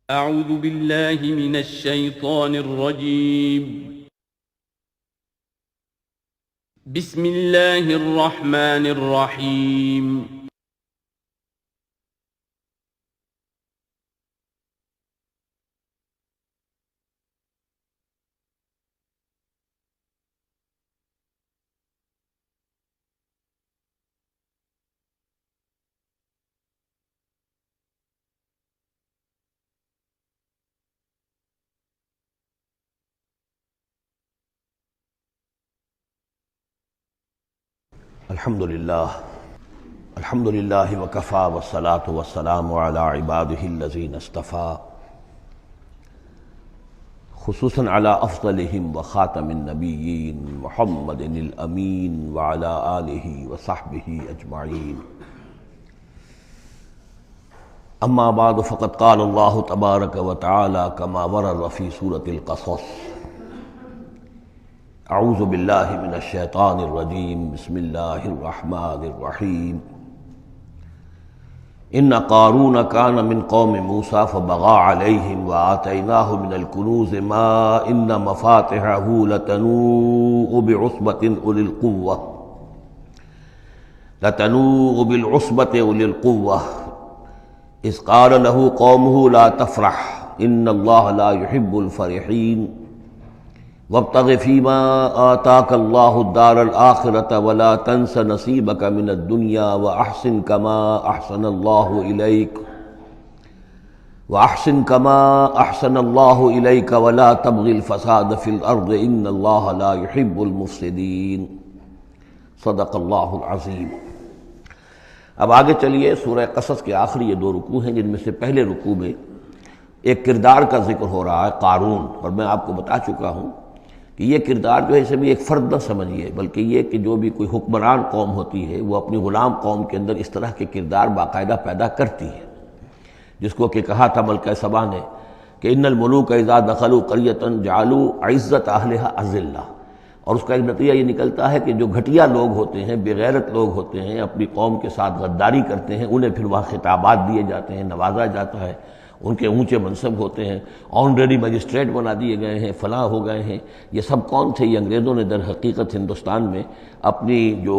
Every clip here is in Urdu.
أعوذ بالله من الشيطان الرجيم. بسم الله الرحمن الرحيم. الحمد للہ وکفیٰ والصلاة والسلام علی عبادہ الذین اصطفیٰ، خصوصاً علی افضلہم وخاتم النبیین محمد الامین وعلی آلہ وصحبہ اجمعین. اما بعد فقد قال اللہ تبارک وتعالی کما ورد فی سورۃ القصص: اعوذ باللہ من الشیطان الرجیم، بسم اللہ الرحمن الرحیم. ان قارون کان من قوم موسیٰ فبغى علیہم وآتیناہ من الکنوز ما ان مفاتحہ لتنوء بالعصبة أولي القوة اذ قال له قومه لا تفرح ان اللہ لا يحب الفرحین وابتغ فیما آتاک اللہ الدار الآخرة ولا تنس نصیبک من الدنیا وأحسن کما أحسن اللہ إلیک ولا تبغ الفساد فی الأرض ان اللہ لا يحب المفسدین. صدق اللہ العظیم. اب آگے چلیے، سورہ قصص کے آخری یہ دو رکوع ہیں، جن میں سے پہلے رکوع میں ایک کردار کا ذکر ہو رہا ہے، قارون. اور میں آپ کو بتا چکا ہوں کہ یہ کردار جو ہے اسے بھی ایک فرد نہ سمجھیے، بلکہ یہ کہ جو بھی کوئی حکمران قوم ہوتی ہے وہ اپنی غلام قوم کے اندر اس طرح کے کردار باقاعدہ پیدا کرتی ہے، جس کو کہ کہا تھا ملکہ سبا نے کہ ان الملوک اذا دخلوا قریۃ جعلوا عزت اہلھا اذلہ. اور اس کا ایک نتیجہ یہ نکلتا ہے کہ جو گھٹیا لوگ ہوتے ہیں، بے غیرت لوگ ہوتے ہیں، اپنی قوم کے ساتھ غداری کرتے ہیں، انہیں پھر وہاں خطابات دیے جاتے ہیں، نوازا جاتا ہے، ان کے اونچے منصب ہوتے ہیں، آنریری مجسٹریٹ بنا دیے گئے ہیں، فلاں ہو گئے ہیں. یہ سب کون تھے؟ یہ انگریزوں نے در حقیقت ہندوستان میں اپنی جو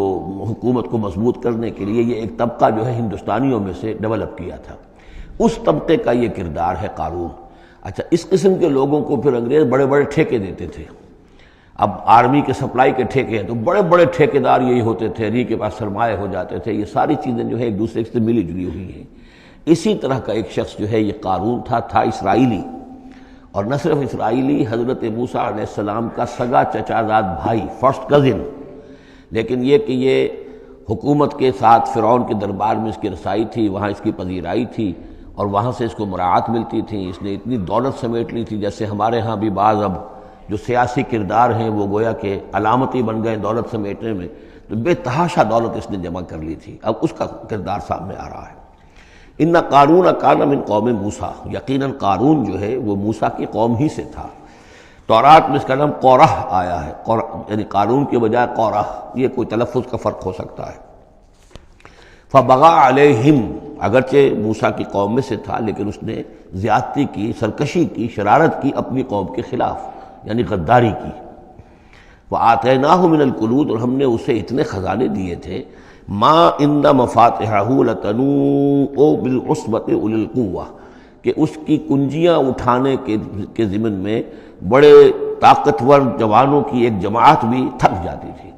حکومت کو مضبوط کرنے کے لیے یہ ایک طبقہ جو ہے ہندوستانیوں میں سے ڈیولپ کیا تھا. اس طبقے کا یہ کردار ہے قارون. اچھا، اس قسم کے لوگوں کو پھر انگریز بڑے بڑے ٹھیکے دیتے تھے. اب آرمی کے سپلائی کے ٹھیکے ہیں تو بڑے بڑے ٹھیکیدار یہی ہوتے تھے، ری کے پاس سرمایہ ہو جاتے تھے. یہ ساری چیزیں جو ہے ایک دوسرے سے ملی جلی ہوئی ہیں. اسی طرح کا ایک شخص جو ہے یہ قارون تھا اسرائیلی، اور نہ صرف اسرائیلی، حضرت موسیٰ علیہ السلام کا سگا چچا زاد بھائی، فرسٹ کزن. لیکن یہ کہ یہ حکومت کے ساتھ فرعون کے دربار میں اس کی رسائی تھی، وہاں اس کی پذیرائی تھی اور وہاں سے اس کو مراعات ملتی تھی. اس نے اتنی دولت سمیٹ لی تھی، جیسے ہمارے ہاں بھی بعض اب جو سیاسی کردار ہیں وہ گویا کہ علامتی بن گئے دولت سمیٹنے میں، تو بے تحاشا دولت اس نے جمع کر لی تھی. اب اس کا کردار سامنے آ رہا ہے. ان قارون کان من قوم موسیٰ، یقیناً قارون جو ہے وہ موسیٰ کی قوم ہی سے تھا. تورات میں اس کا نام قورہ آیا ہے، یعنی قارون کے بجائے قورہ. یہ کوئی تلفظ کا فرق ہو سکتا ہے. فبغى علیہم، اگرچہ موسیٰ کی قوم میں سے تھا لیکن اس نے زیادتی کی، سرکشی کی، شرارت کی اپنی قوم کے خلاف، یعنی غداری کی. وآتیناہ من الکنوز، اور ہم نے اسے اتنے خزانے دیے تھے، ما ان مفاتحہ لتنوء بالعصبة أولي القوة، کہ اس کی کنجیاں اٹھانے کے ضمن میں بڑے طاقتور جوانوں کی ایک جماعت بھی تھک جاتی تھی.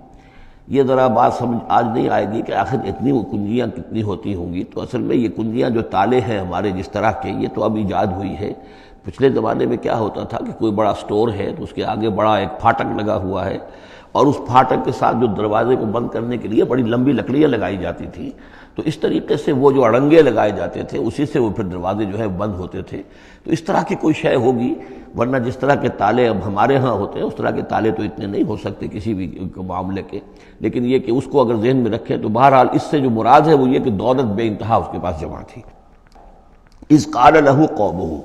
یہ ذرا بات سمجھ آج نہیں آئے گی کہ آخر اتنی وہ کنجیاں کتنی ہوتی ہوں گی. تو اصل میں یہ کنجیاں جو تالے ہیں ہمارے جس طرح کے، یہ تو اب ایجاد ہوئی ہے. پچھلے زمانے میں کیا ہوتا تھا کہ کوئی بڑا سٹور ہے تو اس کے آگے بڑا ایک پھاٹک لگا ہوا ہے، اور اس پھاٹک کے ساتھ جو دروازے کو بند کرنے کے لیے بڑی لمبی لکڑیاں لگائی جاتی تھیں. تو اس طریقے سے وہ جو اڑنگے لگائے جاتے تھے اسی سے وہ پھر دروازے جو ہے بند ہوتے تھے. تو اس طرح کی کوئی شے ہوگی، ورنہ جس طرح کے تالے اب ہمارے ہاں ہوتے ہیں اس طرح کے تالے تو اتنے نہیں ہو سکتے کسی بھی معاملے کے. لیکن یہ کہ اس کو اگر ذہن میں رکھیں تو بہرحال اس سے جو مراد ہے وہ یہ کہ دولت بے انتہا اس کے پاس جمع تھی. اذ قال له قومه،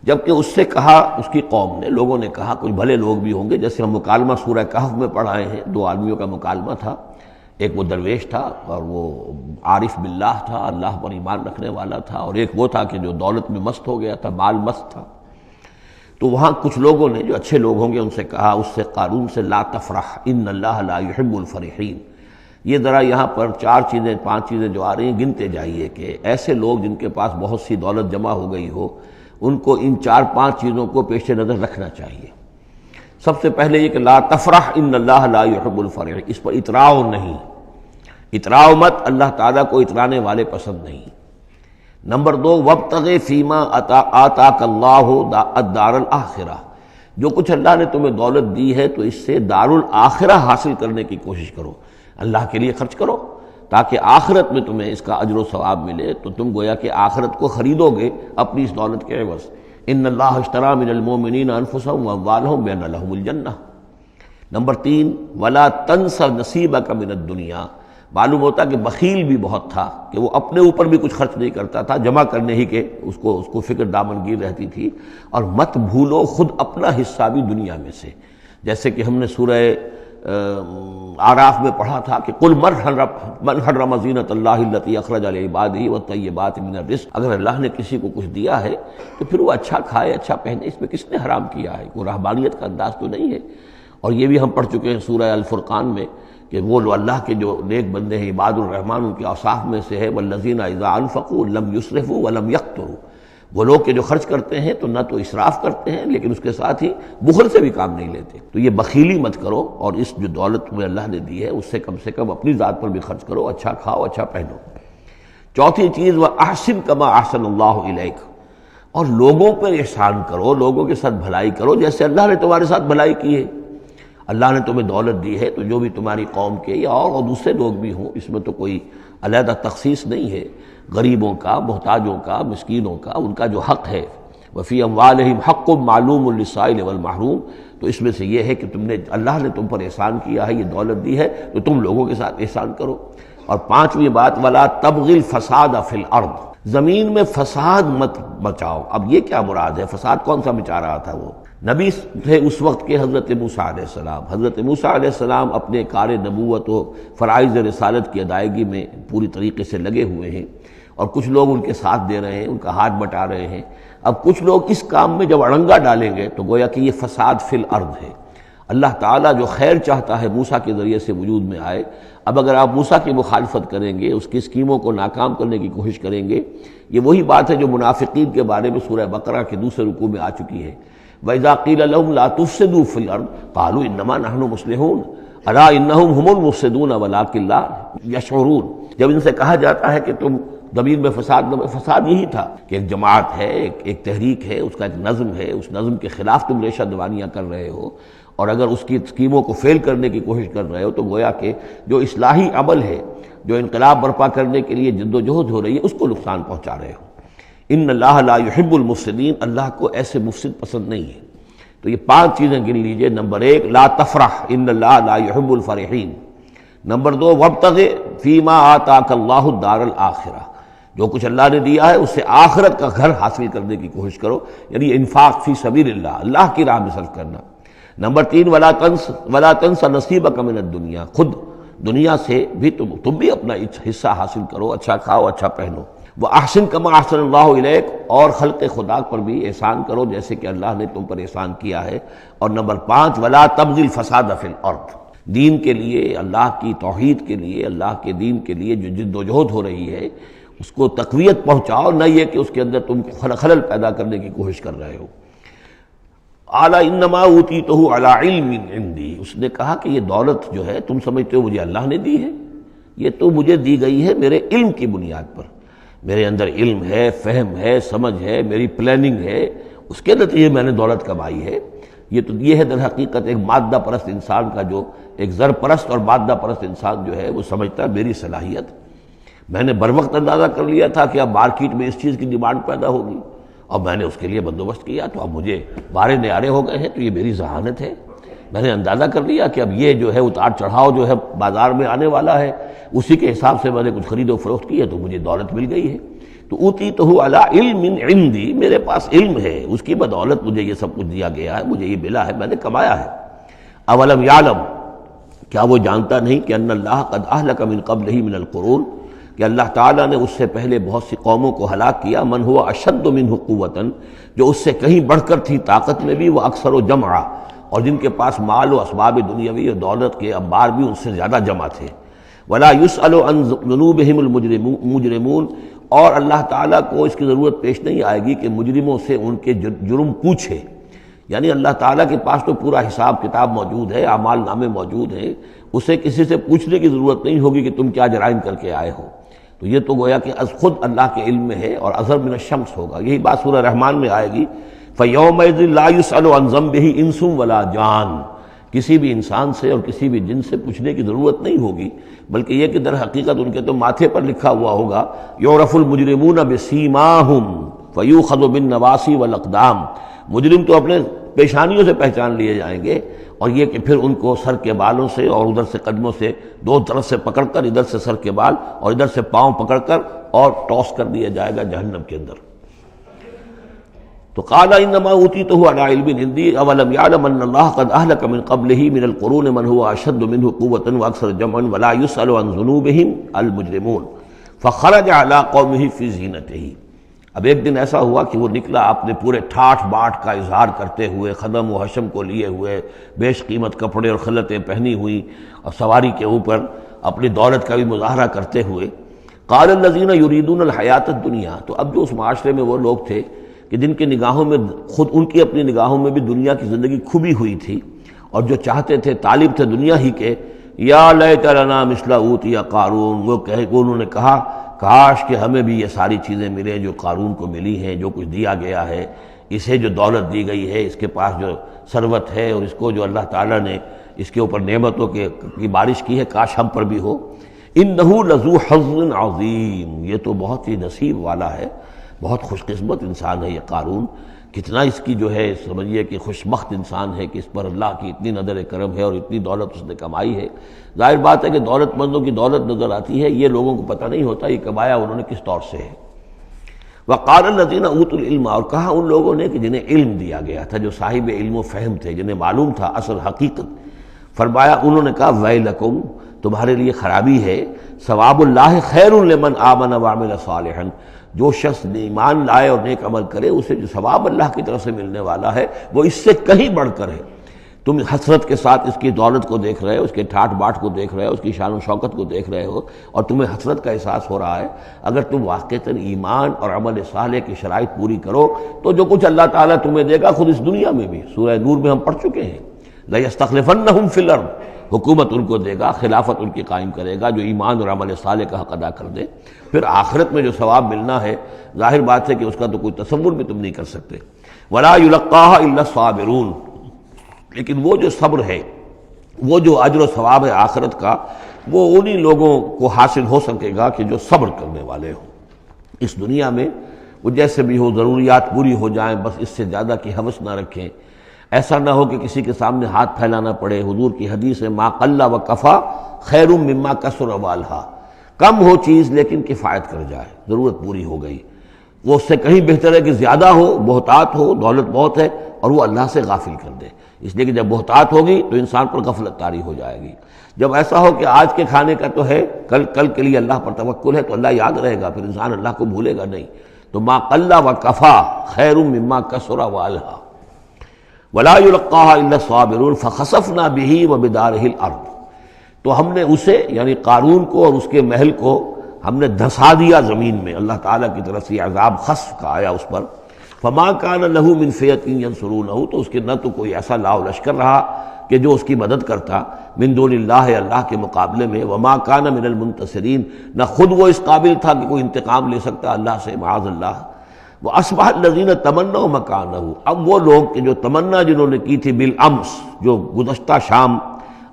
جبکہ اس سے کہا اس کی قوم نے، لوگوں نے کہا، کچھ بھلے لوگ بھی ہوں گے، جیسے ہم مکالمہ سورہ کہف میں پڑھ آئے ہیں، دو آدمیوں کا مکالمہ تھا. ایک وہ درویش تھا اور وہ عارف باللہ تھا، اللہ پر ایمان رکھنے والا تھا، اور ایک وہ تھا کہ جو دولت میں مست ہو گیا تھا، مال مست تھا۔ تو وہاں کچھ لوگوں نے جو اچھے لوگ ہوں گے ان سے کہا، اس سے قارون سے، لا تفرح ان اللہ لا يحب الفرحین، یہ ذرا یہاں پر 4 چیزیں 5 چیزیں جو آ رہی ہیں گنتے جائیے کہ ایسے لوگ جن کے پاس بہت سی دولت جمع ہو گئی ہو ان کو ان 4-5 چیزوں کو پیش نظر رکھنا چاہیے۔ سب سے پہلے یہ کہ لا تفرح ان اللہ لا يحب الفرح، اس پر اتراؤ نہیں، اتراؤ مت، اللہ تعالیٰ کو اترانے والے پسند نہیں۔ نمبر 2، وابتغ فیما آتاک اللہ الدار الآخرہ، جو کچھ اللہ نے تمہیں دولت دی ہے تو اس سے دار الآخرہ حاصل کرنے کی کوشش کرو، اللہ کے لیے خرچ کرو تاکہ آخرت میں تمہیں اس کا اجر و ثواب ملے، تو تم گویا کہ آخرت کو خریدو گے اپنی اس دولت کے عوض۔ ان اللہ اشتری من المؤمنین انفسهم واموالهم بان لهم الجنہ۔ نمبر 3، ولا تنس نصیبک من الدنیا، معلوم ہوتا کہ بخیل بھی بہت تھا کہ وہ اپنے اوپر بھی کچھ خرچ نہیں کرتا تھا، جمع کرنے ہی کے اس کو فکر دامنگیر رہتی تھی، اور مت بھولو خود اپنا حصہ بھی دنیا میں سے، جیسے کہ ہم نے سورہ اعراف میں پڑھا تھا کہ قل من حرم زینۃ اللہ التی اخرج لعبادہ والطیبات من الرزق، اگر اللہ نے کسی کو کچھ دیا ہے تو پھر وہ اچھا کھائے اچھا پہنے، اس میں کس نے حرام کیا ہے؟ کوئی رہبانیت کا انداز تو نہیں ہے۔ اور یہ بھی ہم پڑھ چکے ہیں سورہ الفرقان میں کہ وہ اللہ کے جو نیک بندے ہیں عباد الرحمن، ان کے اوصاف میں سے ہے والذین اذا انفقوا لم یسرفوا ولم یقتروا، وہ لوگ کہ جو خرچ کرتے ہیں تو نہ تو اسراف کرتے ہیں لیکن اس کے ساتھ ہی بخل سے بھی کام نہیں لیتے۔ تو یہ بخیلی مت کرو، اور اس جو دولت تمہیں اللہ نے دی ہے اس سے کم اپنی ذات پر بھی خرچ کرو، اچھا کھاؤ اچھا پہنو۔ چوتھی چیز، وَأَحْسِن كَمَا أَحْسَنَ اللَّهُ إِلَيْكَ، اور لوگوں پر احسان کرو، لوگوں کے ساتھ بھلائی کرو جیسے اللہ نے تمہارے ساتھ بھلائی کی ہے۔ اللہ نے تمہیں دولت دی ہے تو جو بھی تمہاری قوم کے یا اور دوسرے لوگ بھی ہوں، اس میں تو کوئی علیحدہ تخصیص نہیں ہے، غریبوں کا، محتاجوں کا، مسکینوں کا، ان کا جو حق ہے، وفی اموالہم حق معلوم للسائل والمحروم، تو اس میں سے یہ ہے کہ اللہ نے تم پر احسان کیا ہے، یہ دولت دی ہے تو تم لوگوں کے ساتھ احسان کرو۔ اور 5ویں بات، ولا تبغی الفساد فی الارض، زمین میں فساد مت بچاؤ۔ اب یہ کیا مراد ہے؟ فساد کون سا مچا رہا تھا؟ وہ نبی تھے اس وقت کے حضرت موسیٰ علیہ السلام۔ حضرت موسیٰ علیہ السلام اپنے کار نبوت و فرائض رسالت کی ادائیگی میں پوری طریقے سے لگے ہوئے ہیں، اور کچھ لوگ ان کے ساتھ دے رہے ہیں، ان کا ہاتھ بٹا رہے ہیں۔ اب کچھ لوگ اس کام میں جب اڑنگا ڈالیں گے تو گویا کہ یہ فساد فی الارض ہے۔ اللہ تعالیٰ جو خیر چاہتا ہے موسیٰ کے ذریعے سے وجود میں آئے، اب اگر آپ موسیٰ کی مخالفت کریں گے، اس کی اسکیموں کو ناکام کرنے کی کوشش کریں گے، یہ وہی بات ہے جو منافقین کے بارے میں سورہ بقرہ کے دوسرے رکوع میں آ چکی ہے۔ وَإِذَا قِيلَ لَهُمْ لَا تُفْسِدُوا فِي الْأَرْضِ قَالُوا إِنَّمَا نَحْنُ مُصْلِحُونَ أَلَا إِنَّهُمْ هُمُ الْمُفْسِدُونَ وَلَٰكِن لَا يَشْعُرُونَ، جب ان سے کہا جاتا ہے کہ تم زمین میں فساد یہی تھا کہ ایک جماعت ہے، ایک تحریک ہے، اس کا ایک نظم ہے، اس نظم کے خلاف تم ریشہ دوانیاں کر رہے ہو، اور اگر اس کی اسکیموں کو فیل کرنے کی کوشش کر رہے ہو تو گویا کہ جو اصلاحی عمل ہے، جو انقلاب برپا کرنے کے لیے جد و جہد ہو رہی ہے، اس کو نقصان پہنچا رہے ہو۔ ان اللہ لا يحب المفسدین، اللہ کو ایسے مفسد پسند نہیں ہے۔ تو یہ 5 چیزیں گن لیجئے۔ نمبر 1، لا تفرح ان اللہ لا يحب الفرحین۔ نمبر 2، وابتغ فیما آتاک اللہ الدار الآخرہ، جو کچھ اللہ نے دیا ہے اس سے آخرت کا گھر حاصل کرنے کی کوشش کرو، یعنی انفاق فی سبیل اللہ، اللہ کی راہ میں صرف کرنا۔ نمبر 3، ولا تنس نصیبک من الدنیا، خود دنیا سے بھی تم بھی اپنا حصہ حاصل کرو، اچھا کھاؤ اچھا پہنو۔ وَأَحْسِن كَمَا أَحْسَنَ اللَّهُ إِلَيْكَ، اور خلق خدا پر بھی احسان کرو جیسے کہ اللہ نے تم پر احسان کیا ہے۔ اور نمبر 5، وَلَا تَبْغِ الْفَسَادَ فِي الْأَرْضِ، دین کے لیے، اللہ کی توحید کے لیے، اللہ کے دین کے لیے جو جد و جہد ہو رہی ہے اس کو تقویت پہنچاؤ، نہ یہ کہ اس کے اندر تم خلل پیدا کرنے کی کوشش کر رہے ہو۔ اعلیٰ انما اوتیتہ علی علم عندی، اس نے کہا کہ یہ دولت جو ہے تم سمجھتے ہو مجھے اللہ نے دی ہے، یہ تو مجھے دی گئی ہے میرے علم کی بنیاد پر، میرے اندر علم ہے، فہم ہے، سمجھ ہے، میری پلاننگ ہے، اس کے نتیجے میں نے دولت کمائی ہے۔ یہ ہے در حقیقت ایک مادہ پرست انسان کا، جو ایک زر پرست اور مادہ پرست انسان جو ہے وہ سمجھتا ہے میری صلاحیت، میں نے بر وقت اندازہ کر لیا تھا کہ اب مارکیٹ میں اس چیز کی ڈیمانڈ پیدا ہوگی اور میں نے اس کے لیے بندوبست کیا، تو اب مجھے بارے نیارے ہو گئے ہیں، تو یہ میری ذہانت ہے۔ میں نے اندازہ کر لیا کہ اب یہ جو ہے اتار چڑھاؤ جو ہے بازار میں آنے والا ہے، اسی کے حساب سے میں نے کچھ خرید و فروخت کی ہے تو مجھے دولت مل گئی ہے۔ تو اوتیتہ علی علم عندی، میرے پاس علم ہے، اس کی بدولت مجھے یہ سب کچھ دیا گیا ہے، مجھے یہ ملا ہے، میں نے کمایا ہے۔ اولم یعلم، کیا وہ جانتا نہیں کہ ان اللہ قد اہلک من قبلہ من القرون، کہ اللہ تعالیٰ نے اس سے پہلے بہت سی قوموں کو ہلاک کیا، من ہوا اشد منہ قوتاً، جو اس سے کہیں بڑھ کر تھی طاقت میں بھی، وہ اکثر و جمعا، اور جن کے پاس مال و اسباب دنیاوی اور دولت کے انبار بھی ان سے زیادہ جمع تھے۔ ولا یسأل عن ذنوبہم المجرمون، اور اللہ تعالیٰ کو اس کی ضرورت پیش نہیں آئے گی کہ مجرموں سے ان کے جرم پوچھے، یعنی اللہ تعالیٰ کے پاس تو پورا حساب کتاب موجود ہے، اعمال نامے موجود ہیں، اسے کسی سے پوچھنے کی ضرورت نہیں ہوگی کہ تم کیا جرائم کر کے آئے ہو۔ تو یہ تو گویا کہ از خود اللہ کے علم میں ہے، اور اظہر من الشمس ہوگا۔ یہی بات سورہ رحمان میں آئے گی، فَيَوْمَئِذٍ لَا يُسْأَلُ عَنْ ذَنبِهِ إِنسٌ وَلَا جَانٌ، کسی بھی انسان سے اور کسی بھی جن سے پوچھنے کی ضرورت نہیں ہوگی، بلکہ یہ کہ در حقیقت ان کے تو ماتھے پر لکھا ہوا ہوگا، يُعْرَفُ الْمُجْرِمُونَ بِسِيمَاهُمْ فَيُؤْخَذُ بِالنَّوَاصِي وَالْأَقْدَامِ، مجرم تو اپنے پیشانیوں سے پہچان لیے جائیں گے، اور یہ کہ پھر ان کو سر کے بالوں سے اور ادھر سے قدموں سے دو طرف سے پکڑ کر، ادھر سے سر کے بال اور ادھر سے پاؤں پکڑ کر اور ٹاس کر دیا جائے گا جہنم کے اندر۔ تو قال انما اوتیتہ علی علم عندی اولم یعلم ان اللہ قد اہلک من قبلہ من القرون من هو اشد منہ قوۃ واکثر جمعا ولا یسأل عن ذنوبہم المجرمون فخرج علی قومہ فی زینتہ۔ اب ایک دن ایسا ہوا کہ وہ نکلا اپنے پورے ٹھاٹھ باٹھ کا اظہار کرتے ہوئے، خدم و حشم کو لیے ہوئے، بیش قیمت کپڑے اور خلعتیں پہنی ہوئی، اور سواری کے اوپر اپنی دولت کا بھی مظاہرہ کرتے ہوئے۔ قال الذین یریدون الحیاۃ الدنیا، تو اب جو اس معاشرے میں وہ لوگ تھے کہ جن کی نگاہوں میں، خود ان کی اپنی نگاہوں میں بھی دنیا کی زندگی کھبی ہوئی تھی، اور جو چاہتے تھے، طالب تھے دنیا ہی کے، یا لیت لنا مثل اوتی قارون، وہ انہوں نے کہا کاش کہ ہمیں بھی یہ ساری چیزیں ملیں جو قارون کو ملی ہیں، جو کچھ دیا گیا ہے، اسے جو دولت دی گئی ہے، اس کے پاس جو ثروت ہے، اور اس کو جو اللہ تعالیٰ نے اس کے اوپر نعمتوں کی بارش کی ہے، کاش ہم پر بھی ہو۔ انہ لذو حظ عظیم، یہ تو بہت ہی نصیب والا ہے، بہت خوش قسمت انسان ہے یہ قارون، کتنا اس کی جو ہے سمجھیے کہ خوش بخت انسان ہے کہ اس پر اللہ کی اتنی نظر کرم ہے اور اتنی دولت اس نے کمائی ہے۔ ظاہر بات ہے کہ دولت مندوں کی دولت نظر آتی ہے، یہ لوگوں کو پتہ نہیں ہوتا یہ کمایا انہوں نے کس طور سے ہے۔ وقال الذین اوتوا العلم، اور کہا ان لوگوں نے کہ جنہیں علم دیا گیا تھا، جو صاحب علم و فہم تھے، جنہیں معلوم تھا اصل حقیقت، فرمایا انہوں نے کہا ویلکم، تمہارے لیے خرابی ہے، ثواب اللہ خیر لمن آمن وعمل صالحا، جو شخص ایمان لائے اور نیک عمل کرے اسے جو ثواب اللہ کی طرف سے ملنے والا ہے وہ اس سے کہیں بڑھ کر ہے۔ تم حسرت کے ساتھ اس کی دولت کو دیکھ رہے ہو، اس کے ٹھاٹ باٹ کو دیکھ رہے ہو، اس کی شان و شوکت کو دیکھ رہے ہو، اور تمہیں حسرت کا احساس ہو رہا ہے، اگر تم واقعتاً ایمان اور عمل صالح کی شرائط پوری کرو تو جو کچھ اللہ تعالیٰ تمہیں دے گا خود اس دنیا میں بھی، سورہ نور میں ہم پڑھ چکے ہیں، لَيَسْتَخْلِفَنَّهُمْ فِي الْأَرْضِ، حکومت ان کو دے گا، خلافت ان کی قائم کرے گا جو ایمان اور عمل صالح کا حق ادا کر دے۔ پھر آخرت میں جو ثواب ملنا ہے ظاہر بات ہے کہ اس کا تو کوئی تصور بھی تم نہیں کر سکتے۔ وَلَا يُلَقَّاهَا إِلَّا الصَّابِرُونَ، لیکن وہ جو صبر ہے، وہ جو اجر و ثواب ہے آخرت کا، وہ انہی لوگوں کو حاصل ہو سکے گا کہ جو صبر کرنے والے ہوں۔ اس دنیا میں وہ جیسے بھی ہو، ضروریات پوری ہو جائیں، بس اس سے زیادہ کی ہوس نہ رکھیں، ایسا نہ ہو کہ کسی کے سامنے ہاتھ پھیلانا پڑے۔ حضور کی حدیث ہے ما قل و کفا خیر مما کثر والہا، کم ہو چیز لیکن کفایت کر جائے، ضرورت پوری ہو گئی، وہ اس سے کہیں بہتر ہے کہ زیادہ ہو، بہتات ہو، دولت بہت ہے اور وہ اللہ سے غافل کر دے، اس لیے کہ جب بہتات ہوگی تو انسان پر غفلت طاری ہو جائے گی۔ جب ایسا ہو کہ آج کے کھانے کا تو ہے، کل کے لیے اللہ پر توکل ہے تو اللہ یاد رہے گا، پھر انسان اللہ کو بھولے گا نہیں۔ تو ما قل و کفا خیر مما کثر والہا ولا يلقاها الا الصابرون فخسفنا به وبداره الارض، تو ہم نے اسے یعنی قارون کو اور اس کے محل کو ہم نے دھسا دیا زمین میں، اللہ تعالیٰ کی طرف سے عذاب خسف کا آیا اس پر۔ فما كان له من فئة ينصرونه، تو اس کے نہ تو کوئی ایسا لاؤ لشکر رہا کہ جو اس کی مدد کرتا من دون اللہ، اللہ کے مقابلے میں، وما كان من المنتصرین، نہ خود وہ اس قابل تھا کہ کوئی انتقام لے سکتا اللہ سے، معاذ اللہ۔ وَأَصْبَحَ الَّذِينَ تَمَنَّوْا مَكَانَهُ، اب وہ لوگ کہ جو تمنا جنہوں نے کی تھی بالامس، جو گزشتہ شام،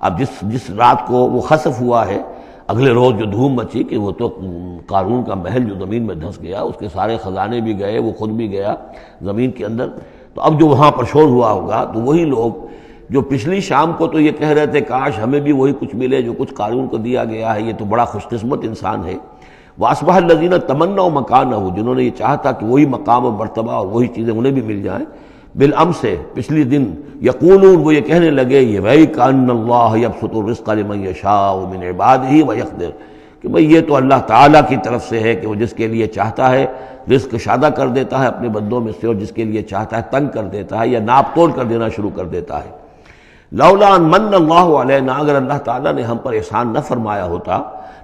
اب جس رات کو وہ خسف ہوا ہے، اگلے روز جو دھوم مچی کہ وہ تو قارون کا محل جو زمین میں دھس گیا، اس کے سارے خزانے بھی گئے، وہ خود بھی گیا زمین کے اندر، تو اب جو وہاں پر شور ہوا ہوگا تو وہی لوگ جو پچھلی شام کو تو یہ کہہ رہے تھے کاش ہمیں بھی وہی کچھ ملے جو کچھ قارون کو دیا گیا ہے، یہ تو بڑا خوش قسمت انسان ہے۔ وَأَصْبَحَ الَّذِينَ تَمَنَّوْا مَكَانَهُ، جنہوں نے یہ چاہا تھا کہ وہی مقام و مرتبہ اور وہی چیزیں انہیں بھی مل جائیں، بالامس سے پچھلی دن، یقولون وہ یہ کہنے لگے، یہ بھائی کان اللہ یبسط الرزق لمن یشاء من عبادہ ویقدر، کہ بھئی یہ تو اللہ تعالیٰ کی طرف سے ہے کہ وہ جس کے لیے چاہتا ہے رزق شادہ کر دیتا ہے اپنے بندوں میں سے، اور جس کے لیے چاہتا ہے تنگ کر دیتا ہے یا ناپ توڑ کر دینا شروع کر دیتا ہے۔ لولا ان من اللہ علینا، اگر اللہ تعالیٰ نے ہم پر احسان نہ فرمایا ہوتا،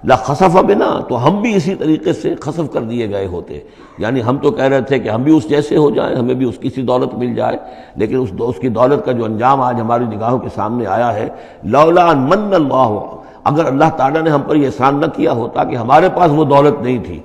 لخسف بنا، تو ہم بھی اسی طریقے سے خسف کر دیے گئے ہوتے، یعنی ہم تو کہہ رہے تھے کہ ہم بھی اس جیسے ہو جائیں، ہمیں بھی اس کی سی دولت مل جائے، لیکن اس کی دولت کا جو انجام آج ہماری نگاہوں کے سامنے آیا ہے، لولا ان من اللہ، اگر اللہ تعالیٰ نے ہم پر یہ احسان نہ کیا ہوتا کہ ہمارے پاس وہ دولت نہیں تھی،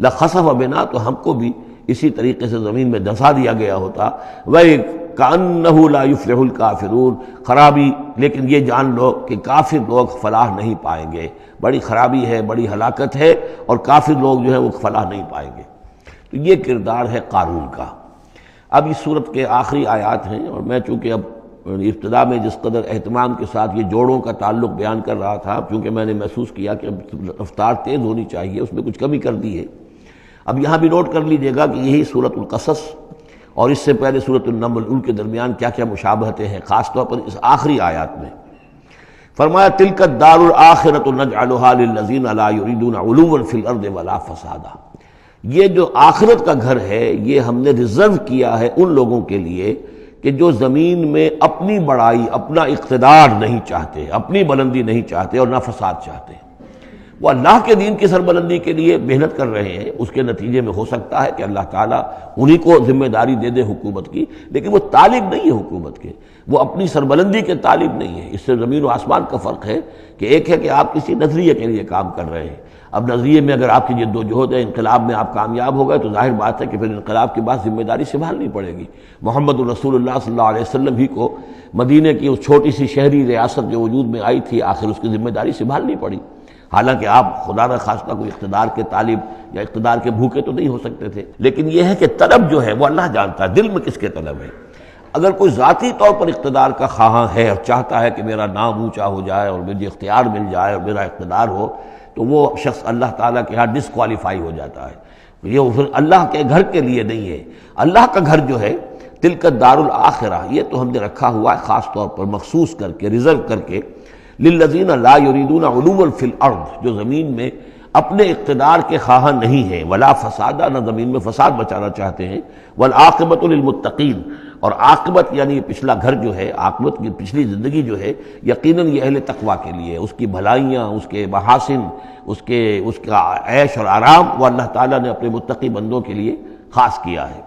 لخسف بنا، تو ہم کو بھی اسی طریقے سے زمین میں دھسا دیا گیا ہوتا۔ وَكَأَنَّهُ لَا يُفْلِحُ الْكَافِرُونَ، خرابی، لیکن یہ جان لو کہ کافر لوگ فلاح نہیں پائیں گے، بڑی خرابی ہے، بڑی ہلاکت ہے، اور کافر لوگ جو ہے وہ فلاح نہیں پائیں گے۔ تو یہ کردار ہے قارون کا۔ اب اس صورت کے آخری آیات ہیں، اور میں چونکہ اب ابتدا میں جس قدر اہتمام کے ساتھ یہ جوڑوں کا تعلق بیان کر رہا تھا، چونکہ میں نے محسوس کیا کہ اب رفتار تیز ہونی چاہیے، اس میں کچھ کمی کر دی ہے۔ اب یہاں بھی نوٹ کر لیجیے گا کہ یہی سورۃ القصص اور اس سے پہلے سورۃ النمل، ان کے درمیان کیا کیا مشابہتیں ہیں، خاص طور پر اس آخری آیات میں۔ فرمایا تلک الدار الآخرۃ نجعلها للذین لا یریدون علوا فی الارض ولا فسادا، یہ جو آخرت کا گھر ہے یہ ہم نے ریزرو کیا ہے ان لوگوں کے لیے کہ جو زمین میں اپنی بڑائی، اپنا اقتدار نہیں چاہتے، اپنی بلندی نہیں چاہتے اور نہ فساد چاہتے، وہ اللہ کے دین کی سربلندی کے لیے محنت کر رہے ہیں۔ اس کے نتیجے میں ہو سکتا ہے کہ اللہ تعالیٰ انہی کو ذمہ داری دے دے حکومت کی، لیکن وہ طالب نہیں ہے حکومت کے، وہ اپنی سربلندی کے طالب نہیں ہے۔ اس سے زمین و آسمان کا فرق ہے کہ ایک ہے کہ آپ کسی نظریے کے لیے کام کر رہے ہیں، اب نظریے میں اگر آپ کی جد و جہد ہے، انقلاب میں آپ کامیاب ہو گئے تو ظاہر بات ہے کہ پھر انقلاب کے بعد ذمہ داری سنبھالنی پڑے گی۔ محمد رسول اللہ صلی اللہ علیہ وسلم ہی کو مدینے کی اس چھوٹی سی شہری ریاست جو وجود میں آئی تھی، آخر اس کی ذمہ داری سنبھالنی پڑی، حالانکہ آپ خدا نہ خواستہ کوئی اقتدار کے طالب یا اقتدار کے بھوکے تو نہیں ہو سکتے تھے، لیکن یہ ہے کہ طلب جو ہے وہ اللہ جانتا ہے دل میں کس کے طلب ہے۔ اگر کوئی ذاتی طور پر اقتدار کا خواہاں ہے اور چاہتا ہے کہ میرا نام اونچا ہو جائے اور مجھے اختیار مل جائے اور میرا اقتدار ہو، تو وہ شخص اللہ تعالیٰ کے ہاں ڈسکوالیفائی ہو جاتا ہے۔ یہ پھر اللہ کے گھر کے لیے نہیں ہے۔ اللہ کا گھر جو ہے تلک الدار الآخرہ، یہ تو ہم نے رکھا ہوا ہے خاص طور پر مخصوص کر کے، ریزرو کر کے، للذین لا یریدون علوا فی الارض، جو زمین میں اپنے اقتدار کے خواہاں نہیں ہیں، ولا فسادا، نہ زمین میں فساد بچانا چاہتے ہیں، والعاقبۃ للمتقین، اور عاقبت یعنی پچھلا گھر جو ہے، عاقبت کی پچھلی زندگی جو ہے یقیناً یہ اہل تقویٰ کے لیے، اس کی بھلائیاں، اس کے محاسن، اس کا عیش اور آرام وہ اللہ تعالیٰ نے اپنے متقی بندوں کے لیے خاص کیا ہے۔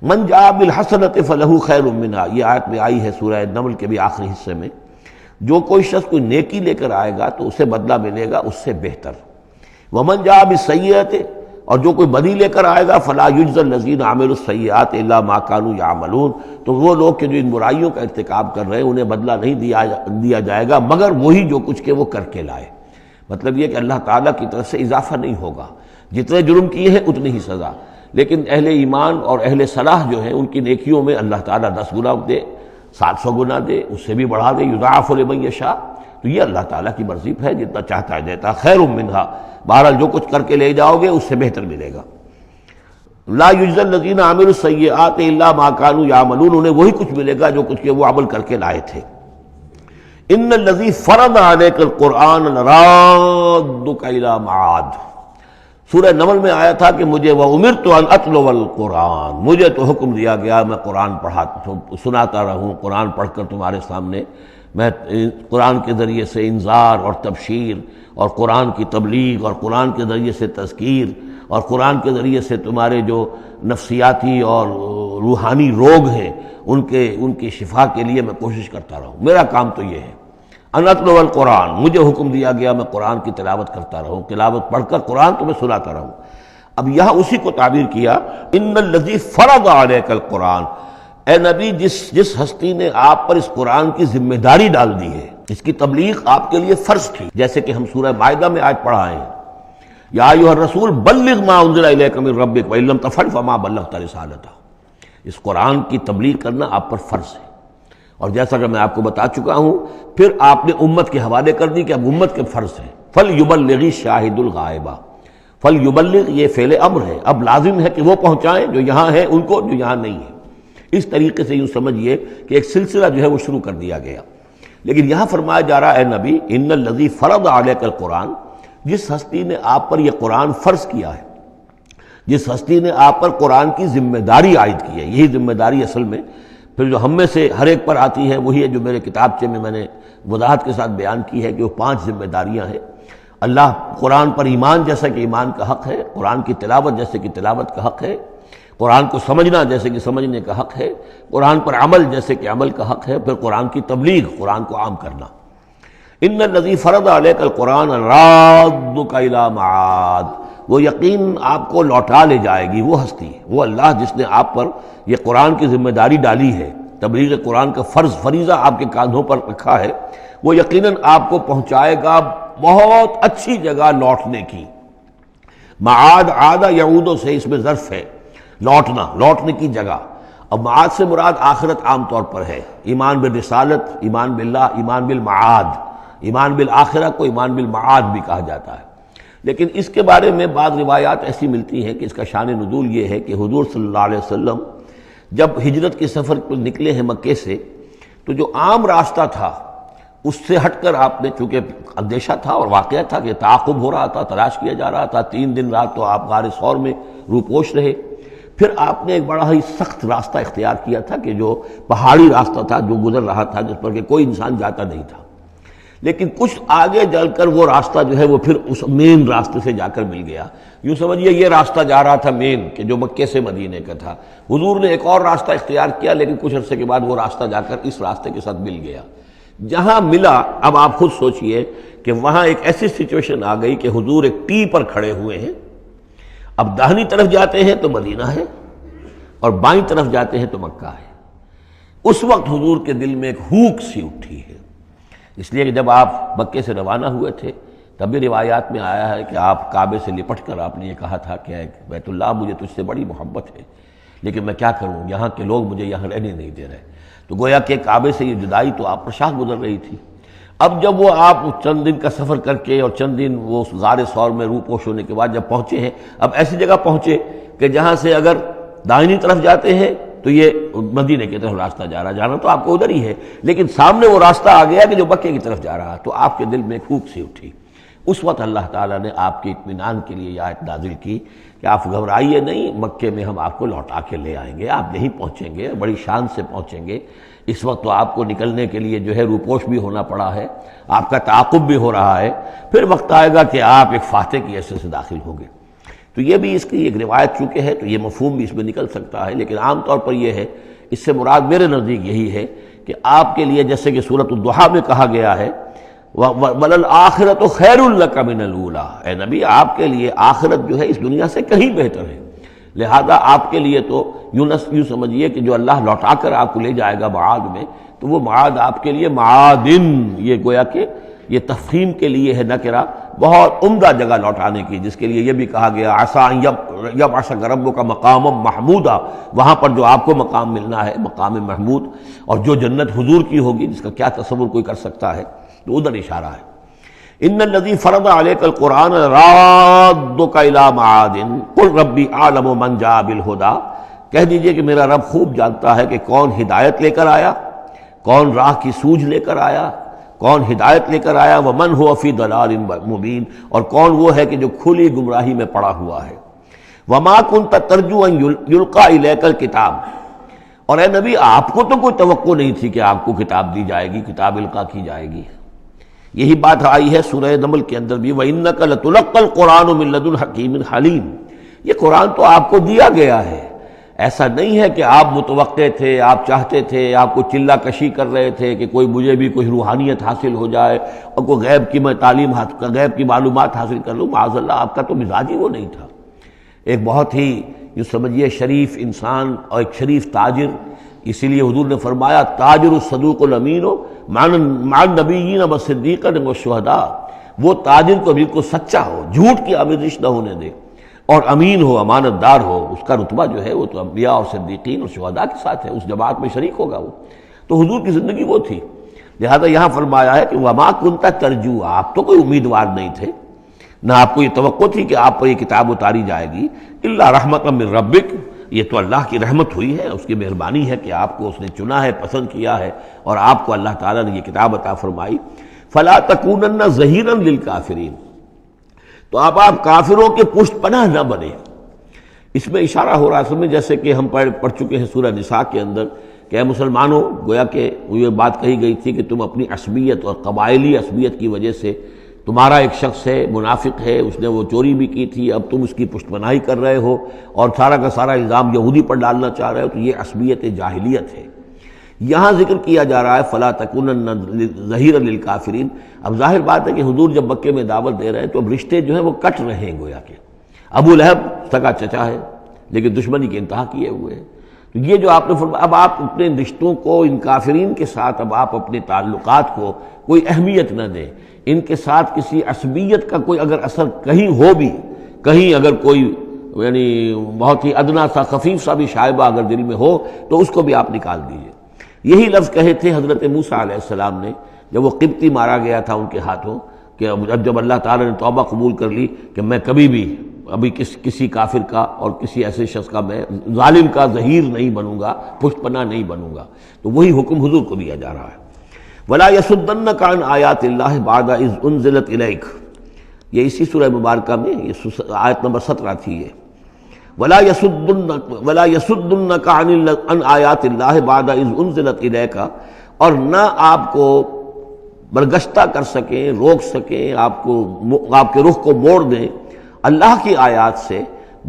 من جاء بالحسنۃ فلہ خیر منہا، یہ آیت میں آئی ہے سورہ نمل کے بھی آخری حصے میں، جو کوئی شخص کوئی نیکی لے کر آئے گا تو اسے بدلہ ملے گا اس سے بہتر۔ ومن جاء بالسیئۃ، اور جو کوئی بدی لے کر آئے گا فلا یجزی الذین عملوا السیئات الا ما كانوا یعملون، تو وہ لوگ کہ جو ان برائیوں کا ارتکاب کر رہے ہیں انہیں بدلہ نہیں دیا جائے گا مگر وہی جو کچھ کہ وہ کر کے لائے۔ مطلب یہ کہ اللہ تعالیٰ کی طرف سے اضافہ نہیں ہوگا، جتنے جرم کیے ہیں اتنی ہی سزا، لیکن اہل ایمان اور اہل صلاح جو ہیں ان کی نیکیوں میں اللہ تعالیٰ 10 گنا دے، 700 گنا دے، اس سے بھی بڑھا دے، یضاعف لمن یشاء، تو یہ اللہ تعالیٰ کی مرضی ہے، جتنا چاہتا ہے دیتا، خیر منہا، بہرحال جو کچھ کر کے لے جاؤ گے اس سے بہتر ملے گا۔ لا یجزی الذین عملوا السیئات الا ما كانوا یعملون، انہیں وہی کچھ ملے گا جو کچھ کہ وہ عمل کر کے لائے تھے۔ ان الذی فرض علیک القرآن لرادک الی معاد، سورہ نمل میں آیا تھا کہ مجھے وَأُمِرْتُ أَنْ أَتْلُوَ الْقُرْآنَ، مجھے تو حکم دیا گیا میں قرآن سناتا رہوں، قرآن پڑھ کر تمہارے سامنے میں قرآن کے ذریعے سے انذار اور تبشیر اور قرآن کی تبلیغ اور قرآن کے ذریعے سے تذکیر اور قرآن کے ذریعے سے تمہارے جو نفسیاتی اور روحانی روگ ہیں ان کی شفا کے لیے میں کوشش کرتا رہوں، میرا کام تو یہ ہے۔ ان اتلو القرآن، مجھے حکم دیا گیا میں قرآن کی تلاوت کرتا رہوں، تلاوت پڑھ کر قرآن تمہیں سناتا رہوں۔ اب یہاں اسی کو تعبیر کیا، ان الذی فرض علیک القرآن، اے نبی جس ہستی نے آپ پر اس قرآن کی ذمہ داری ڈال دی ہے، اس کی تبلیغ آپ کے لیے فرض تھی، جیسے کہ ہم سورہ مائدہ میں آج پڑھا ہے، یا ایھا الرسول بلغ ما انزل الیک من ربک وان لم تفعل فما بلغت رسالتہ، اس قرآن کی تبلیغ کرنا آپ پر فرض ہے۔ اور جیسا کہ میں آپ کو بتا چکا ہوں، پھر آپ نے امت کے حوالے کر دی کہ اب امت کے فرض ہے، فلیبلغ الشاہد الغائب، فلیبلغ یہ فعل امر ہے، اب لازم ہے کہ وہ پہنچائیں جو یہاں ہیں ان کو، جو یہاں نہیں ہے۔ اس طریقے سے یوں سمجھیے کہ ایک سلسلہ جو ہے وہ شروع کر دیا گیا۔ لیکن یہاں فرمایا جا رہا ہے نبی ان الذی فرض علیک القرآن، جس ہستی نے آپ پر یہ قرآن فرض کیا ہے، جس ہستی نے آپ پر قرآن کی ذمہ داری عائد کی ہے۔ یہی ذمہ داری اصل میں پھر جو ہم میں سے ہر ایک پر آتی ہے وہی ہے جو میرے کتابچے میں نے وضاحت کے ساتھ بیان کی ہے کہ وہ 5 ذمہ داریاں ہیں۔ اللہ قرآن پر ایمان جیسا کہ ایمان کا حق ہے، قرآن کی تلاوت جیسے کہ تلاوت کا حق ہے، قرآن کو سمجھنا جیسے کہ سمجھنے کا حق ہے، قرآن پر عمل جیسے کہ عمل کا حق ہے، پھر قرآن کی تبلیغ، قرآن کو عام کرنا۔ ان الذی فرض علیک القرآن رادک الی معاد، وہ یقین آپ کو لوٹا لے جائے گی وہ ہستی، وہ اللہ جس نے آپ پر یہ قرآن کی ذمہ داری ڈالی ہے، تبلیغ قرآن کا فرض فریضہ آپ کے کاندھوں پر رکھا ہے، وہ یقیناً آپ کو پہنچائے گا بہت اچھی جگہ لوٹنے کی۔ معاد عاد یعود سے اس میں ظرف ہے، لوٹنا، لوٹنے کی جگہ۔ اب معاد سے مراد آخرت عام طور پر ہے، ایمان بالرسالت، ایمان باللہ، ایمان بالمعاد، ایمان بالآخرہ کو ایمان بالمعاد بھی کہا جاتا ہے۔ لیکن اس کے بارے میں بعض روایات ایسی ملتی ہیں کہ اس کا شان نزول یہ ہے کہ حضور صلی اللہ علیہ وسلم جب ہجرت کے سفر پر نکلے ہیں مکے سے، تو جو عام راستہ تھا اس سے ہٹ کر آپ نے، چونکہ اندیشہ تھا اور واقعہ تھا کہ تعاقب ہو رہا تھا، تلاش کیا جا رہا تھا، 3 دن رات تو آپ غار ثور میں روپوش رہے، پھر آپ نے ایک بڑا ہی سخت راستہ اختیار کیا تھا کہ جو پہاڑی راستہ تھا جو گزر رہا تھا، جس پر کہ کوئی انسان جاتا نہیں تھا۔ لیکن کچھ آگے چل کر وہ راستہ جو ہے وہ پھر اس مین راستے سے جا کر مل گیا۔ یوں سمجھیے یہ راستہ جا رہا تھا مین، کہ جو مکے سے مدینے کا تھا، حضور نے ایک اور راستہ اختیار کیا، لیکن کچھ عرصے کے بعد وہ راستہ جا کر اس راستے کے ساتھ مل گیا۔ جہاں ملا، اب آپ خود سوچئے کہ وہاں ایک ایسی سچویشن آ گئی کہ حضور ایک ٹی پر کھڑے ہوئے ہیں، اب داہنی طرف جاتے ہیں تو مدینہ ہے اور بائیں طرف جاتے ہیں تو مکہ ہے۔ اس وقت حضور کے دل میں ایک ہوک سی اٹھی ہے، اس لیے کہ جب آپ مکے سے روانہ ہوئے تھے تب بھی روایات میں آیا ہے کہ آپ کعبے سے لپٹ کر آپ نے یہ کہا تھا کہ اے بیت اللہ، مجھے تجھ سے بڑی محبت ہے، لیکن میں کیا کروں، یہاں کے لوگ مجھے یہاں رہنے نہیں دے رہے۔ تو گویا کہ کعبے سے یہ جدائی تو آپ پر شاہ گزر رہی تھی۔ اب جب وہ آپ چند دن کا سفر کر کے اور چند دن وہ غار ثور میں روپوش ہونے کے بعد جب پہنچے ہیں، اب ایسی جگہ پہنچے کہ جہاں سے اگر دائنی طرف جاتے ہیں تو یہ مدینے کی طرف راستہ جا رہا، جانا تو آپ کو ادھر ہی ہے، لیکن سامنے وہ راستہ آ گیا کہ جو مکے کی طرف جا رہا، تو آپ کے دل میں ایک پھوک سی اٹھی۔ اس وقت اللہ تعالیٰ نے آپ کے اطمینان کے لیے یہ آیت نازل کی کہ آپ گھبرائیے نہیں، مکے میں ہم آپ کو لوٹا کے لے آئیں گے، آپ یہیں پہنچیں گے، بڑی شان سے پہنچیں گے۔ اس وقت تو آپ کو نکلنے کے لیے جو ہے روپوش بھی ہونا پڑا ہے، آپ کا تعاقب بھی ہو رہا ہے، پھر وقت آئے گا کہ آپ ایک فاتح کی حیثیت سے داخل ہوں گے۔ تو یہ بھی اس کی ایک روایت چونکہ ہے تو یہ مفہوم بھی اس میں نکل سکتا ہے، لیکن عام طور پر یہ ہے، اس سے مراد میرے نزدیک یہی ہے کہ آپ کے لیے جیسے کہ سورۃ الضحیٰ میں کہا گیا ہے وَلَلْآخِرَةُ خَيْرٌ لَكَ مِنَ الْأُولَىٰ، اے نبی آپ کے لیے آخرت جو ہے اس دنیا سے کہیں بہتر ہے، لہذا آپ کے لیے تو یوں سمجھیے کہ جو اللہ لوٹا کر آپ کو لے جائے گا معاد میں، تو وہ معاد آپ کے لیے معادن، یہ گویا کہ یہ تفخیم کے لیے ہے نکرہ، بہت عمدہ جگہ لوٹانے کی، جس کے لیے یہ بھی کہا گیا عسیٰ ان یبعثک ربک مقاما محمودا، وہاں پر جو آپ کو مقام ملنا ہے مقام محمود، اور جو جنت حضور کی ہوگی جس کا کیا تصور کوئی کر سکتا ہے، تو ادھر اشارہ ہے۔ ان الذی فرض علیک القرآن رادک الی معاد قل ربی اعلم من جاء بالہدی، کہہ دیجئے کہ میرا رب خوب جانتا ہے کہ کون ہدایت لے کر آیا، کون راہ کی سوجھ لے کر آیا، کون ہدایت لے کر آیا، ومن هو فی ضلال مبین، اور کون وہ ہے کہ جو کھلی گمراہی میں پڑا ہوا ہے۔ وما کنت ترجو ان یلقى الیک الکتاب، اور اے نبی آپ کو تو کوئی توقع نہیں تھی کہ آپ کو کتاب دی جائے گی، کتاب القا کی جائے گی۔ یہی بات آئی ہے سورہ نمل کے اندر بھی وَإِنَّكَ لَتُلَقَّى الْقُرْآنُ مِن لَّدُنْ حَكِيمٍ حَلِيمٍ، یہ قرآن تو آپ کو دیا گیا ہے، ایسا نہیں ہے کہ آپ متوقع تھے، آپ چاہتے تھے، آپ کو چلہ کشی کر رہے تھے کہ کوئی مجھے بھی کوئی روحانیت حاصل ہو جائے اور کوئی غیب کی میں تعلیم، غیب کی معلومات حاصل کر لوں، معاذ اللہ آپ کا تو مزاج ہی وہ نہیں تھا۔ ایک بہت ہی یوں سمجھیے شریف انسان اور ایک شریف تاجر، اسی لیے حضور نے فرمایا تاجر الصدوق الامین مع النبیین والصدیقین والشہداء، وہ تاجر کو بالکل سچا ہو، جھوٹ کی آمیزش نہ ہونے دے، اور امین ہو، امانت دار ہو، اس کا رتبہ جو ہے وہ تو انبیاء اور صدیقین اور شہداء کے ساتھ ہے، اس جماعت میں شریک ہوگا وہ۔ تو حضور کی زندگی وہ تھی، لہذا یہاں فرمایا ہے کہ وما کنت ترجو، آپ تو کوئی امیدوار نہیں تھے، نہ آپ کو یہ توقع تھی کہ آپ پر یہ کتاب اتاری جائے گی، الا رحمۃ من ربک، یہ تو اللہ کی رحمت ہوئی ہے، اس کی مہربانی ہے کہ آپ کو اس نے چنا ہے، پسند کیا ہے، اور آپ کو اللہ تعالیٰ نے یہ کتاب عطا فرمائی۔ فلا تکونن ظہیرا للکافرین، تو آپ کافروں کے پشت پناہ نہ بنے۔ اس میں اشارہ ہو رہا ہے، میں جیسے کہ ہم پڑھ چکے ہیں سورہ نساء کے اندر کہ اے مسلمانوں، گویا کہ یہ بات کہی گئی تھی کہ تم اپنی عصبیت اور قبائلی عصبیت کی وجہ سے، تمہارا ایک شخص ہے، منافق ہے، اس نے وہ چوری بھی کی تھی، اب تم اس کی پشت پناہی کر رہے ہو اور سارا کا سارا الزام یہودی پر ڈالنا چاہ رہے ہو، تو یہ عصبیت جاہلیت ہے۔ یہاں ذکر کیا جا رہا ہے فلا تکونن ظہیرا للکافرین۔ اب ظاہر بات ہے کہ حضور جب مکے میں دعوت دے رہے ہیں تو اب رشتے جو ہیں وہ کٹ رہے ہیں، گویا کہ ابو لہب سگا چچا ہے لیکن دشمنی کی انتہا کیے ہوئے ہیں۔ تو یہ جو آپ نے فرمایا، اب آپ اپنے رشتوں کو ان کافرین کے ساتھ، اب آپ اپنے تعلقات کو کوئی اہمیت نہ دیں، ان کے ساتھ کسی عصبیت کا کوئی اگر اثر کہیں ہو بھی، کہیں اگر کوئی یعنی بہت ہی ادنا سا خفیف سا بھی شائبہ اگر دل میں ہو تو اس کو بھی آپ نکال دیجئے۔ یہی لفظ کہے تھے حضرت موسیٰ علیہ السلام نے جب وہ قبطی مارا گیا تھا ان کے ہاتھوں، کہ جب اللہ تعالیٰ نے توبہ قبول کر لی کہ میں کبھی بھی ابھی کسی کافر کا اور کسی ایسے شخص کا، میں ظالم کا ظہیر نہیں بنوں گا، پشت پناہ نہیں بنوں گا، تو وہی حکم حضور کو دیا جا رہا ہے۔ وَلَا يَصُدَّنَّكَ عَنْ آيَاتِ اللَّهِ بَعْدَ إِذْ أُنزِلَتْ إِلَيْكَ، یہ اسی سورہ مبارکہ میں یہ آیت نمبر 17 تھی یہ۔ وَلَا يَصُدُّنَّكَ عَنْ آيَاتِ اللَّهِ بَعْدَ إِذْ أُنزِلَتْ إِلَيْكَ، اور نہ آپ کو برگشتہ کر سکیں، روک سکیں، آپ کے رخ کو موڑ دیں اللہ کی آیات سے،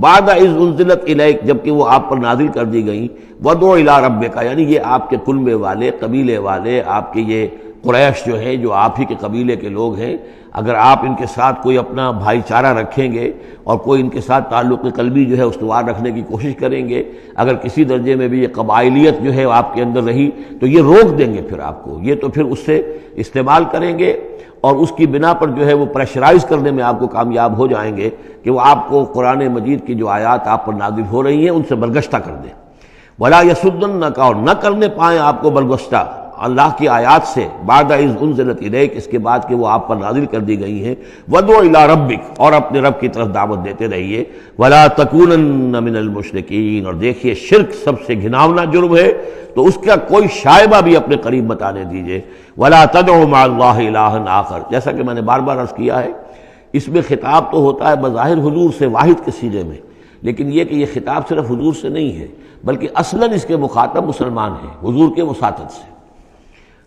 بعد اذ انزلت الیک، جبکہ وہ آپ پر نازل کر دی گئیں، ودعو الی ربک، یعنی یہ آپ کے کنبے والے، قبیلے والے، آپ کے یہ قریش جو ہیں، جو آپ ہی کے قبیلے کے لوگ ہیں، اگر آپ ان کے ساتھ کوئی اپنا بھائی چارہ رکھیں گے اور کوئی ان کے ساتھ تعلق قلبی جو ہے استوار رکھنے کی کوشش کریں گے، اگر کسی درجے میں بھی یہ قبائلیت جو ہے آپ کے اندر رہی تو یہ روک دیں گے پھر آپ کو، یہ تو پھر اس سے استعمال کریں گے اور اس کی بنا پر جو ہے وہ پریشرائز کرنے میں آپ کو کامیاب ہو جائیں گے کہ وہ آپ کو قرآن مجید کی جو آیات آپ پر نازل ہو رہی ہیں ان سے برگشتہ کر دیں۔ ولا یصدنک، اور نہ کرنے پائیں آپ کو برگشتہ اللہ کی آیات سے، بعد اذ انزلت الیک، اس کے بعد کہ وہ آپ پر نازل کر دی گئی ہیں، ودعو الی ربک، اور اپنے رب کی طرف دعوت دیتے رہیے، ولا تکونن من المشرکین، اور دیکھیے شرک سب سے گھناؤنا جرم ہے تو اس کا کوئی شائبہ بھی اپنے قریب مت آنے دیجیے۔ ولا تدعوا مع اللہ الہا آخر، جیسا کہ میں نے بار بار عرض کیا ہے، اس میں خطاب تو ہوتا ہے بظاہر حضور سے واحد کے صیغے میں، لیکن یہ کہ یہ خطاب صرف حضور سے نہیں ہے بلکہ اصلاً اس کے مخاطب مسلمان ہیں حضور کے وساطت سے۔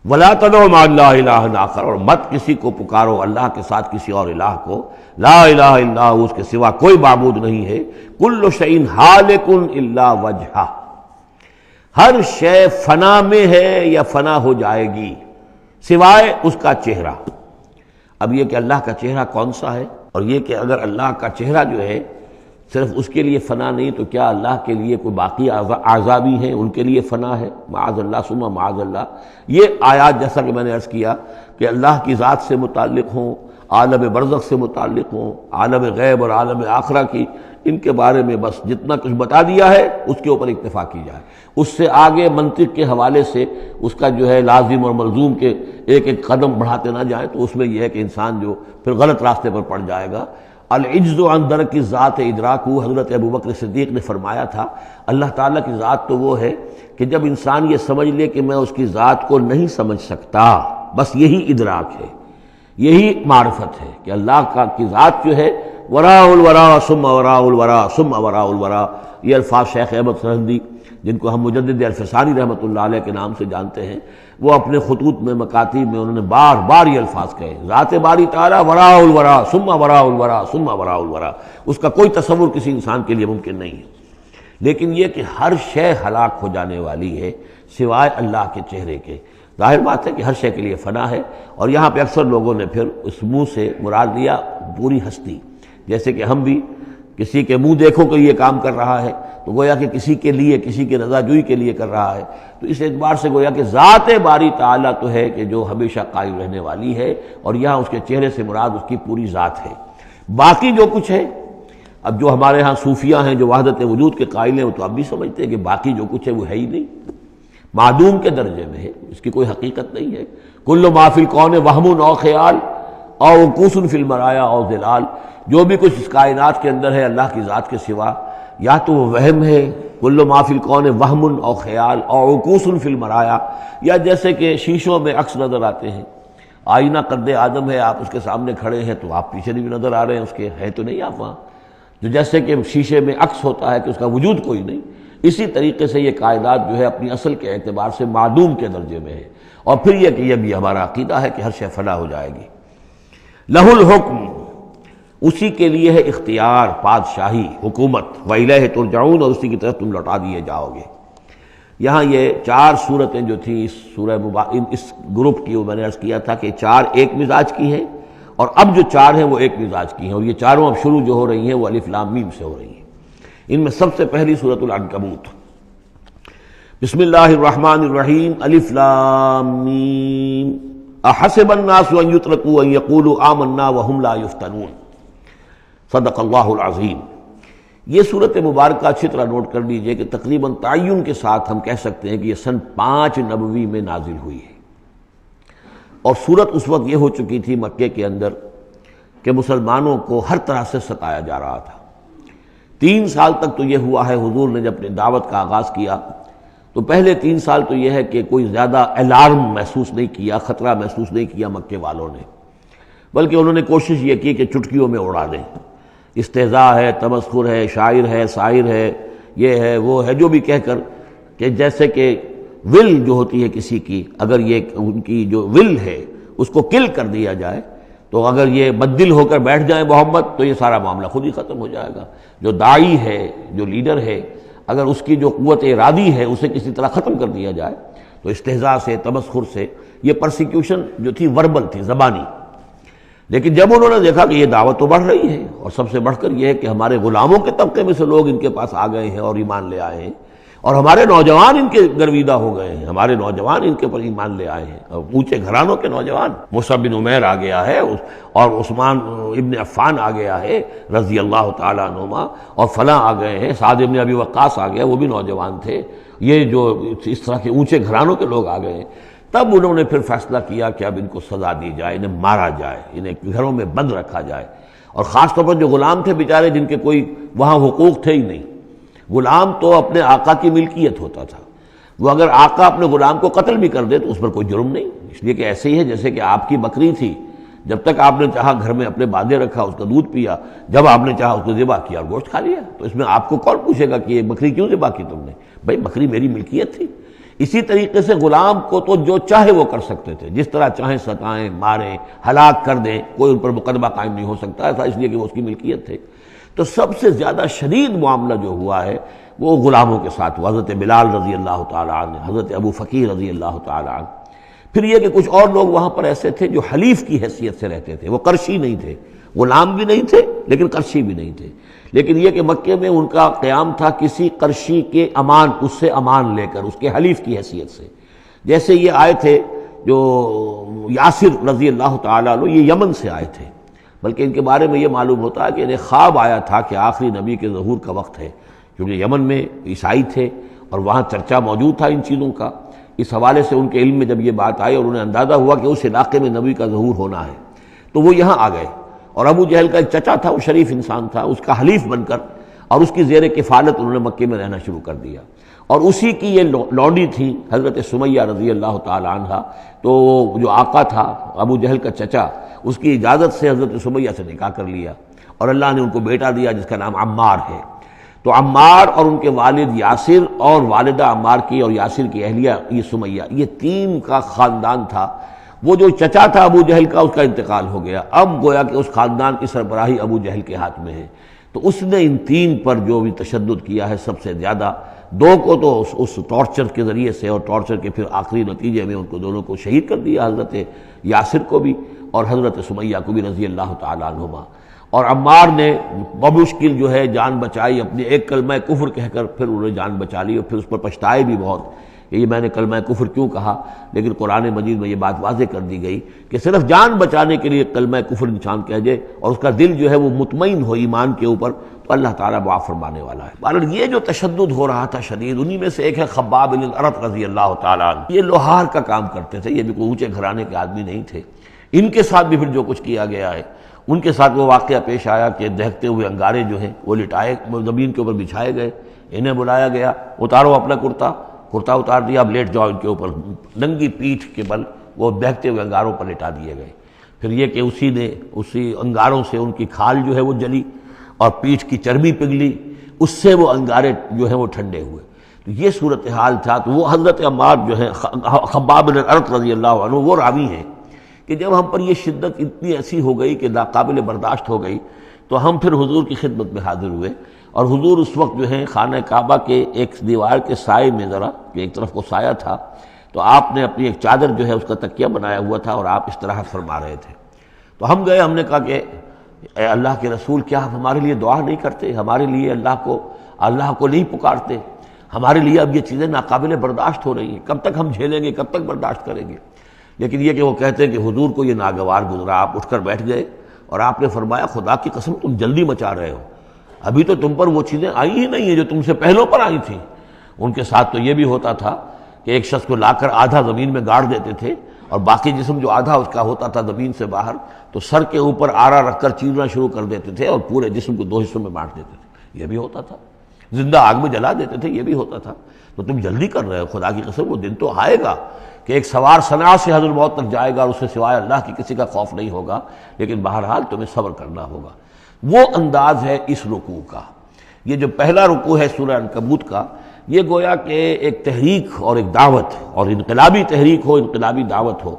ولا تدعوا مع اللہ الہا آخر، اور مت کسی کو پکارو اللہ کے ساتھ کسی اور الہ کو، لا الہ الا ہو، اس کے سوا کوئی معبود نہیں ہے، کل شیء ہالک الا وجہہ، ہر شے فنا میں ہے یا فنا ہو جائے گی سوائے اس کا چہرہ۔ اب یہ کہ اللہ کا چہرہ کون سا ہے، اور یہ کہ اگر اللہ کا چہرہ جو ہے صرف اس کے لیے فنا نہیں تو کیا اللہ کے لیے کوئی باقی اعضاء بھی ہیں، ان کے لیے فنا ہے؟ معاذ اللہ ثم معاذ اللہ۔ یہ آیات جیسا کہ میں نے عرض کیا کہ اللہ کی ذات سے متعلق ہوں، عالم برزخ سے متعلق ہوں، عالم غیب اور عالم آخرہ کی، ان کے بارے میں بس جتنا کچھ بتا دیا ہے اس کے اوپر اکتفا کی جائے، اس سے آگے منطق کے حوالے سے اس کا جو ہے لازم اور ملزوم کے ایک ایک قدم بڑھاتے نہ جائیں تو اس میں یہ ہے کہ انسان جو پھر غلط راستے پر پڑ جائے گا۔ العجز عن درک ذات ادراکہ، حضرت ابوبکر صدیق نے فرمایا تھا اللہ تعالیٰ کی ذات تو وہ ہے کہ جب انسان یہ سمجھ لے کہ میں اس کی ذات کو نہیں سمجھ سکتا، بس یہی ادراک ہے، یہی معرفت ہے کہ اللہ کی ذات جو ہے وراء الورا ثم وراء الورا ثم وراء الورا۔ یہ الفاظ شیخ احمد سرہندی، جن کو ہم مجدد الفسانی رحمۃ اللہ علیہ کے نام سے جانتے ہیں، وہ اپنے خطوط میں مکاتیب میں انہوں نے بار بار یہ الفاظ کہے، ذات باری تعالیٰ وراء الورا ثم وراء الورا ثم وراء الورا، اس کا کوئی تصور کسی انسان کے لیے ممکن نہیں ہے۔ لیکن یہ کہ ہر شے ہلاک ہو جانے والی ہے سوائے اللہ کے چہرے کے، ظاہر بات ہے کہ ہر شے کے لیے فنا ہے، اور یہاں پہ اکثر لوگوں نے پھر اس منہ سے مراد لیا پوری ہستی، جیسے کہ ہم بھی کسی کے منہ دیکھو کہ یہ کام کر رہا ہے تو گویا کہ کسی کے لیے، کسی کے رضا جوئی کے لیے کر رہا ہے، تو اس اعتبار سے گویا کہ ذات باری تعالیٰ تو ہے کہ جو ہمیشہ قائم رہنے والی ہے، اور یہاں اس کے چہرے سے مراد اس کی پوری ذات ہے۔ باقی جو کچھ ہے، اب جو ہمارے ہاں صوفیہ ہیں جو وحدت وجود کے قائل ہیں، وہ تو اب بھی سمجھتے ہیں کہ باقی جو کچھ ہے وہ ہے ہی نہیں، معدوم کے درجے میں ہے، اس کی کوئی حقیقت نہیں ہے۔ کل ما فی الکون وہم او خیال او وقوف فی المرایا او ظلال، جو بھی کچھ اس کائنات کے اندر ہے اللہ کی ذات کے سوا یا تو وہ وہم ہے کل ما فی الکون وہم او خیال او عکوس فی المرایا، یا جیسے کہ شیشوں میں عکس نظر آتے ہیں، آئینہ قد آدم ہے، آپ اس کے سامنے کھڑے ہیں تو آپ پیچھے بھی نظر آ رہے ہیں اس کے، ہے تو نہیں آپ وہاں، جو جیسے کہ شیشے میں عکس ہوتا ہے کہ اس کا وجود کوئی نہیں، اسی طریقے سے یہ کائنات جو ہے اپنی اصل کے اعتبار سے معدوم کے درجے میں ہے۔ اور پھر یہ کہ یہ بھی ہمارا عقیدہ ہے کہ ہر شے فنا ہو جائے گی۔ لہ الحکم، اسی کے لیے ہے اختیار، بادشاہی، حکومت، وَإِلَيْهِ تُرْجَعُونَ، اور اسی کی طرف تم لوٹا دیے جاؤ گے۔ یہاں یہ 4 صورتیں جو تھیں اس سورہ اس گروپ کی، وہ میں نے عرض کیا تھا کہ 4 ایک مزاج کی ہیں، اور اب جو 4 ہیں وہ ایک مزاج کی ہیں، اور یہ چاروں اب شروع جو ہو رہی ہیں وہ الف لام میم سے ہو رہی ہیں۔ ان میں سب سے پہلی سورۃ العنکبوت، بسم اللہ الرحمن الرحیم، الف لام میم، احسب الناس ان یترکوا ان یقولوا آمنا وهم لا یفتنون، صدق اللہ العظیم۔ یہ صورت مبارکہ اچھی طرح نوٹ کر لیجئے کہ تقریباً تعین کے ساتھ ہم کہہ سکتے ہیں کہ یہ سن 5 نبوی میں نازل ہوئی ہے، اور صورت اس وقت یہ ہو چکی تھی مکے کے اندر کہ مسلمانوں کو ہر طرح سے ستایا جا رہا تھا۔ 3 سال تک تو یہ ہوا ہے، حضور نے جب اپنے دعوت کا آغاز کیا تو پہلے 3 سال تو یہ ہے کہ کوئی زیادہ الارم محسوس نہیں کیا، خطرہ محسوس نہیں کیا مکے والوں نے، بلکہ انہوں نے کوشش یہ کی کہ چٹکیوں میں اڑا دیں، استہزاء ہے، تمسخر ہے، شاعر ہے، ساحر ہے، یہ ہے وہ ہے، جو بھی کہہ کر کہ جیسے کہ ول جو ہوتی ہے کسی کی، اگر یہ ان کی جو ول ہے اس کو کل کر دیا جائے تو اگر یہ بددل ہو کر بیٹھ جائیں محمد تو یہ سارا معاملہ خود ہی ختم ہو جائے گا۔ جو داعی ہے، جو لیڈر ہے، اگر اس کی جو قوت ارادی ہے اسے کسی طرح ختم کر دیا جائے تو استہزاء سے، تمسخر سے، یہ پرسیکیوشن جو تھی وربل تھی، زبانی۔ لیکن جب انہوں نے دیکھا کہ یہ دعوت تو بڑھ رہی ہے، اور سب سے بڑھ کر یہ ہے کہ ہمارے غلاموں کے طبقے میں سے لوگ ان کے پاس آ گئے ہیں اور ایمان لے آئے ہیں، اور ہمارے نوجوان ان کے گرویدہ ہو گئے ہیں، ہمارے نوجوان ان کے پر ایمان لے آئے ہیں، اور اونچے گھرانوں کے نوجوان، مصعب بن عمیر آ گیا ہے، اور عثمان ابن عفان آ گیا ہے رضی اللہ تعالیٰ عنہما، اور فلاں آ گئے ہیں، سعد ابن ابی وقاص آ گیا، وہ بھی نوجوان تھے، یہ جو اس طرح کے اونچے گھرانوں کے لوگ آ گئے ہیں۔ تب انہوں نے پھر فیصلہ کیا کہ اب ان کو سزا دی جائے، انہیں مارا جائے، انہیں گھروں میں بند رکھا جائے، اور خاص طور پر جو غلام تھے بیچارے، جن کے کوئی وہاں حقوق تھے ہی نہیں۔ غلام تو اپنے آقا کی ملکیت ہوتا تھا، وہ اگر آقا اپنے غلام کو قتل بھی کر دے تو اس پر کوئی جرم نہیں، اس لیے کہ ایسے ہی ہے جیسے کہ آپ کی بکری تھی، جب تک آپ نے چاہا گھر میں اپنے باندھے رکھا، اس کا دودھ پیا، جب آپ نے چاہا اس کو ذبح کیا اور گوشت کھا لیا، تو اس میں آپ کو کون پوچھے گا کہ یہ بکری کیوں ذبح کی تم نے؟ بھائی بکری میری ملکیت تھی۔ اسی طریقے سے غلام کو تو جو چاہے وہ کر سکتے تھے، جس طرح چاہیں ستائیں، ماریں، ہلاک کر دیں، کوئی ان پر مقدمہ قائم نہیں ہو سکتا ایسا، اس لیے کہ وہ اس کی ملکیت تھے۔ تو سب سے زیادہ شدید معاملہ جو ہوا ہے وہ غلاموں کے ساتھ ہوا، حضرت بلال رضی اللہ تعالیٰ عنہ، حضرت ابو فقیر رضی اللہ تعالیٰ عنہ۔ پھر یہ کہ کچھ اور لوگ وہاں پر ایسے تھے جو حلیف کی حیثیت سے رہتے تھے، وہ قرشی نہیں تھے، غلام بھی نہیں تھے لیکن قرشی بھی نہیں تھے، لیکن یہ کہ مکے میں ان کا قیام تھا کسی قرشی کے امان، اس سے امان لے کر، اس کے حلیف کی حیثیت سے۔ جیسے یہ آئے تھے جو یاسر رضی اللہ تعالیٰ عنہ، یہ یمن سے آئے تھے، بلکہ ان کے بارے میں یہ معلوم ہوتا ہے کہ انہیں خواب آیا تھا کہ آخری نبی کے ظہور کا وقت ہے، کیونکہ یمن میں عیسائی تھے اور وہاں چرچا موجود تھا ان چیزوں کا۔ اس حوالے سے ان کے علم میں جب یہ بات آئی اور انہیں اندازہ ہوا کہ اس علاقے میں نبی کا ظہور ہونا ہے، تو وہ یہاں آ گئے، اور ابو جہل کا ایک چچا تھا، وہ شریف انسان تھا، اس کا حلیف بن کر اور اس کی زیر کفالت انہوں نے مکے میں رہنا شروع کر دیا، اور اسی کی یہ لونڈی تھی حضرت سمیہ رضی اللہ تعالی عنہ۔ تو جو آقا تھا ابو جہل کا چچا، اس کی اجازت سے حضرت سمیہ سے نکاح کر لیا، اور اللہ نے ان کو بیٹا دیا جس کا نام عمار ہے۔ تو عمار اور ان کے والد یاسر اور والدہ عمار کی اور یاسر کی اہلیہ یہ سمیہ، یہ 3 کا خاندان تھا۔ وہ جو چچا تھا ابو جہل کا، اس کا انتقال ہو گیا، اب گویا کہ اس خاندان کی سربراہی ابو جہل کے ہاتھ میں ہے۔ تو اس نے ان 3 پر جو بھی تشدد کیا ہے سب سے زیادہ، 2 کو تو اس ٹارچر کے ذریعے سے، اور ٹارچر کے پھر آخری نتیجے میں ان کو دونوں کو شہید کر دیا، حضرت یاسر کو بھی اور حضرت سمیہ کو بھی رضی اللہ تعالیٰ عنہما۔ اور عمار نے بمشکل جو ہے جان بچائی، اپنے ایک کلمہ کفر کہہ کر پھر انہوں نے جان بچا لی، اور پھر اس پر پچھتائے بھی بہت کہ یہ میں نے کلمہ کفر کیوں کہا، لیکن قرآن مجید میں یہ بات واضح کر دی گئی کہ صرف جان بچانے کے لیے کلمہ کفر انسان کہہ جائے اور اس کا دل جو ہے وہ مطمئن ہو ایمان کے اوپر، تو اللہ تعالیٰ معاف فرمانے والا ہے۔ بہرحال یہ جو تشدد ہو رہا تھا شدید، انہی میں سے ایک ہے خباب بن الارت رضی اللہ تعالیٰ عنہ۔ یہ لوہار کا کام کرتے تھے، یہ بھی کوئی اونچے گھرانے کے آدمی نہیں تھے۔ ان کے ساتھ بھی پھر جو کچھ کیا گیا ہے، ان کے ساتھ وہ واقعہ پیش آیا کہ دہکتے ہوئے انگارے جو ہیں وہ لٹائے، زمین کے اوپر بچھائے گئے، انہیں بلایا گیا، اتارو اپنا کرتا اتار دیا، اب لیٹ جاؤ ان کے اوپر، ننگی پیٹھ کے بل وہ بہتے ہوئے انگاروں پر لٹا دیے گئے۔ پھر یہ کہ اسی انگاروں سے ان کی کھال جو ہے وہ جلی اور پیٹھ کی چربی پگھلی، اس سے وہ انگارے جو ہیں وہ ٹھنڈے ہوئے۔ تو یہ صورتحال تھا۔ تو وہ حضرت عمار جو ہے خباب بن الارت رضی اللہ عنہ وہ راوی ہیں کہ جب ہم پر یہ شدت اتنی ایسی ہو گئی کہ ناقابل برداشت ہو گئی تو ہم پھر حضور کی خدمت میں حاضر ہوئے، اور حضور اس وقت جو ہے خانہ کعبہ کے ایک دیوار کے سائے میں ذرا کہ ایک طرف کو سایہ تھا، تو آپ نے اپنی ایک چادر جو ہے اس کا تکیہ بنایا ہوا تھا اور آپ استراحت فرما رہے تھے۔ تو ہم گئے، ہم نے کہا کہ اے اللہ کے رسول، کیا آپ ہمارے لیے دعا نہیں کرتے، ہمارے لیے اللہ کو نہیں پکارتے؟ ہمارے لیے اب یہ چیزیں ناقابل برداشت ہو رہی ہیں، کب تک ہم جھیلیں گے، کب تک برداشت کریں گے؟ لیکن یہ کہ وہ کہتے ہیں کہ حضور کو یہ ناگوار گزرا، آپ اٹھ کر بیٹھ گئے اور آپ نے فرمایا خدا کی قسم تم جلدی مچا رہے ہو، ابھی تو تم پر وہ چیزیں آئی ہی نہیں ہیں جو تم سے پہلوں پر آئی تھیں۔ ان کے ساتھ تو یہ بھی ہوتا تھا کہ ایک شخص کو لا کر آدھا زمین میں گاڑ دیتے تھے اور باقی جسم جو آدھا اس کا ہوتا تھا زمین سے باہر، تو سر کے اوپر آرا رکھ کر چیرنا شروع کر دیتے تھے اور پورے جسم کو دو حصوں میں بانٹ دیتے تھے، یہ بھی ہوتا تھا۔ زندہ آگ میں جلا دیتے تھے، یہ بھی ہوتا تھا۔ تو تم جلدی کر رہے ہو، خدا کی قسم وہ دن تو آئے گا کہ ایک سوار صنعا سے حضرت موت تک جائے گا اور اس سے سوائے اللہ کی کسی کا خوف نہیں ہوگا، لیکن بہرحال تمہیں صبر کرنا ہوگا۔ وہ انداز ہے اس رکوع کا۔ یہ جو پہلا رکوع ہے سورہ عنکبوت کا، یہ گویا کہ ایک تحریک اور ایک دعوت، اور انقلابی تحریک ہو، انقلابی دعوت ہو،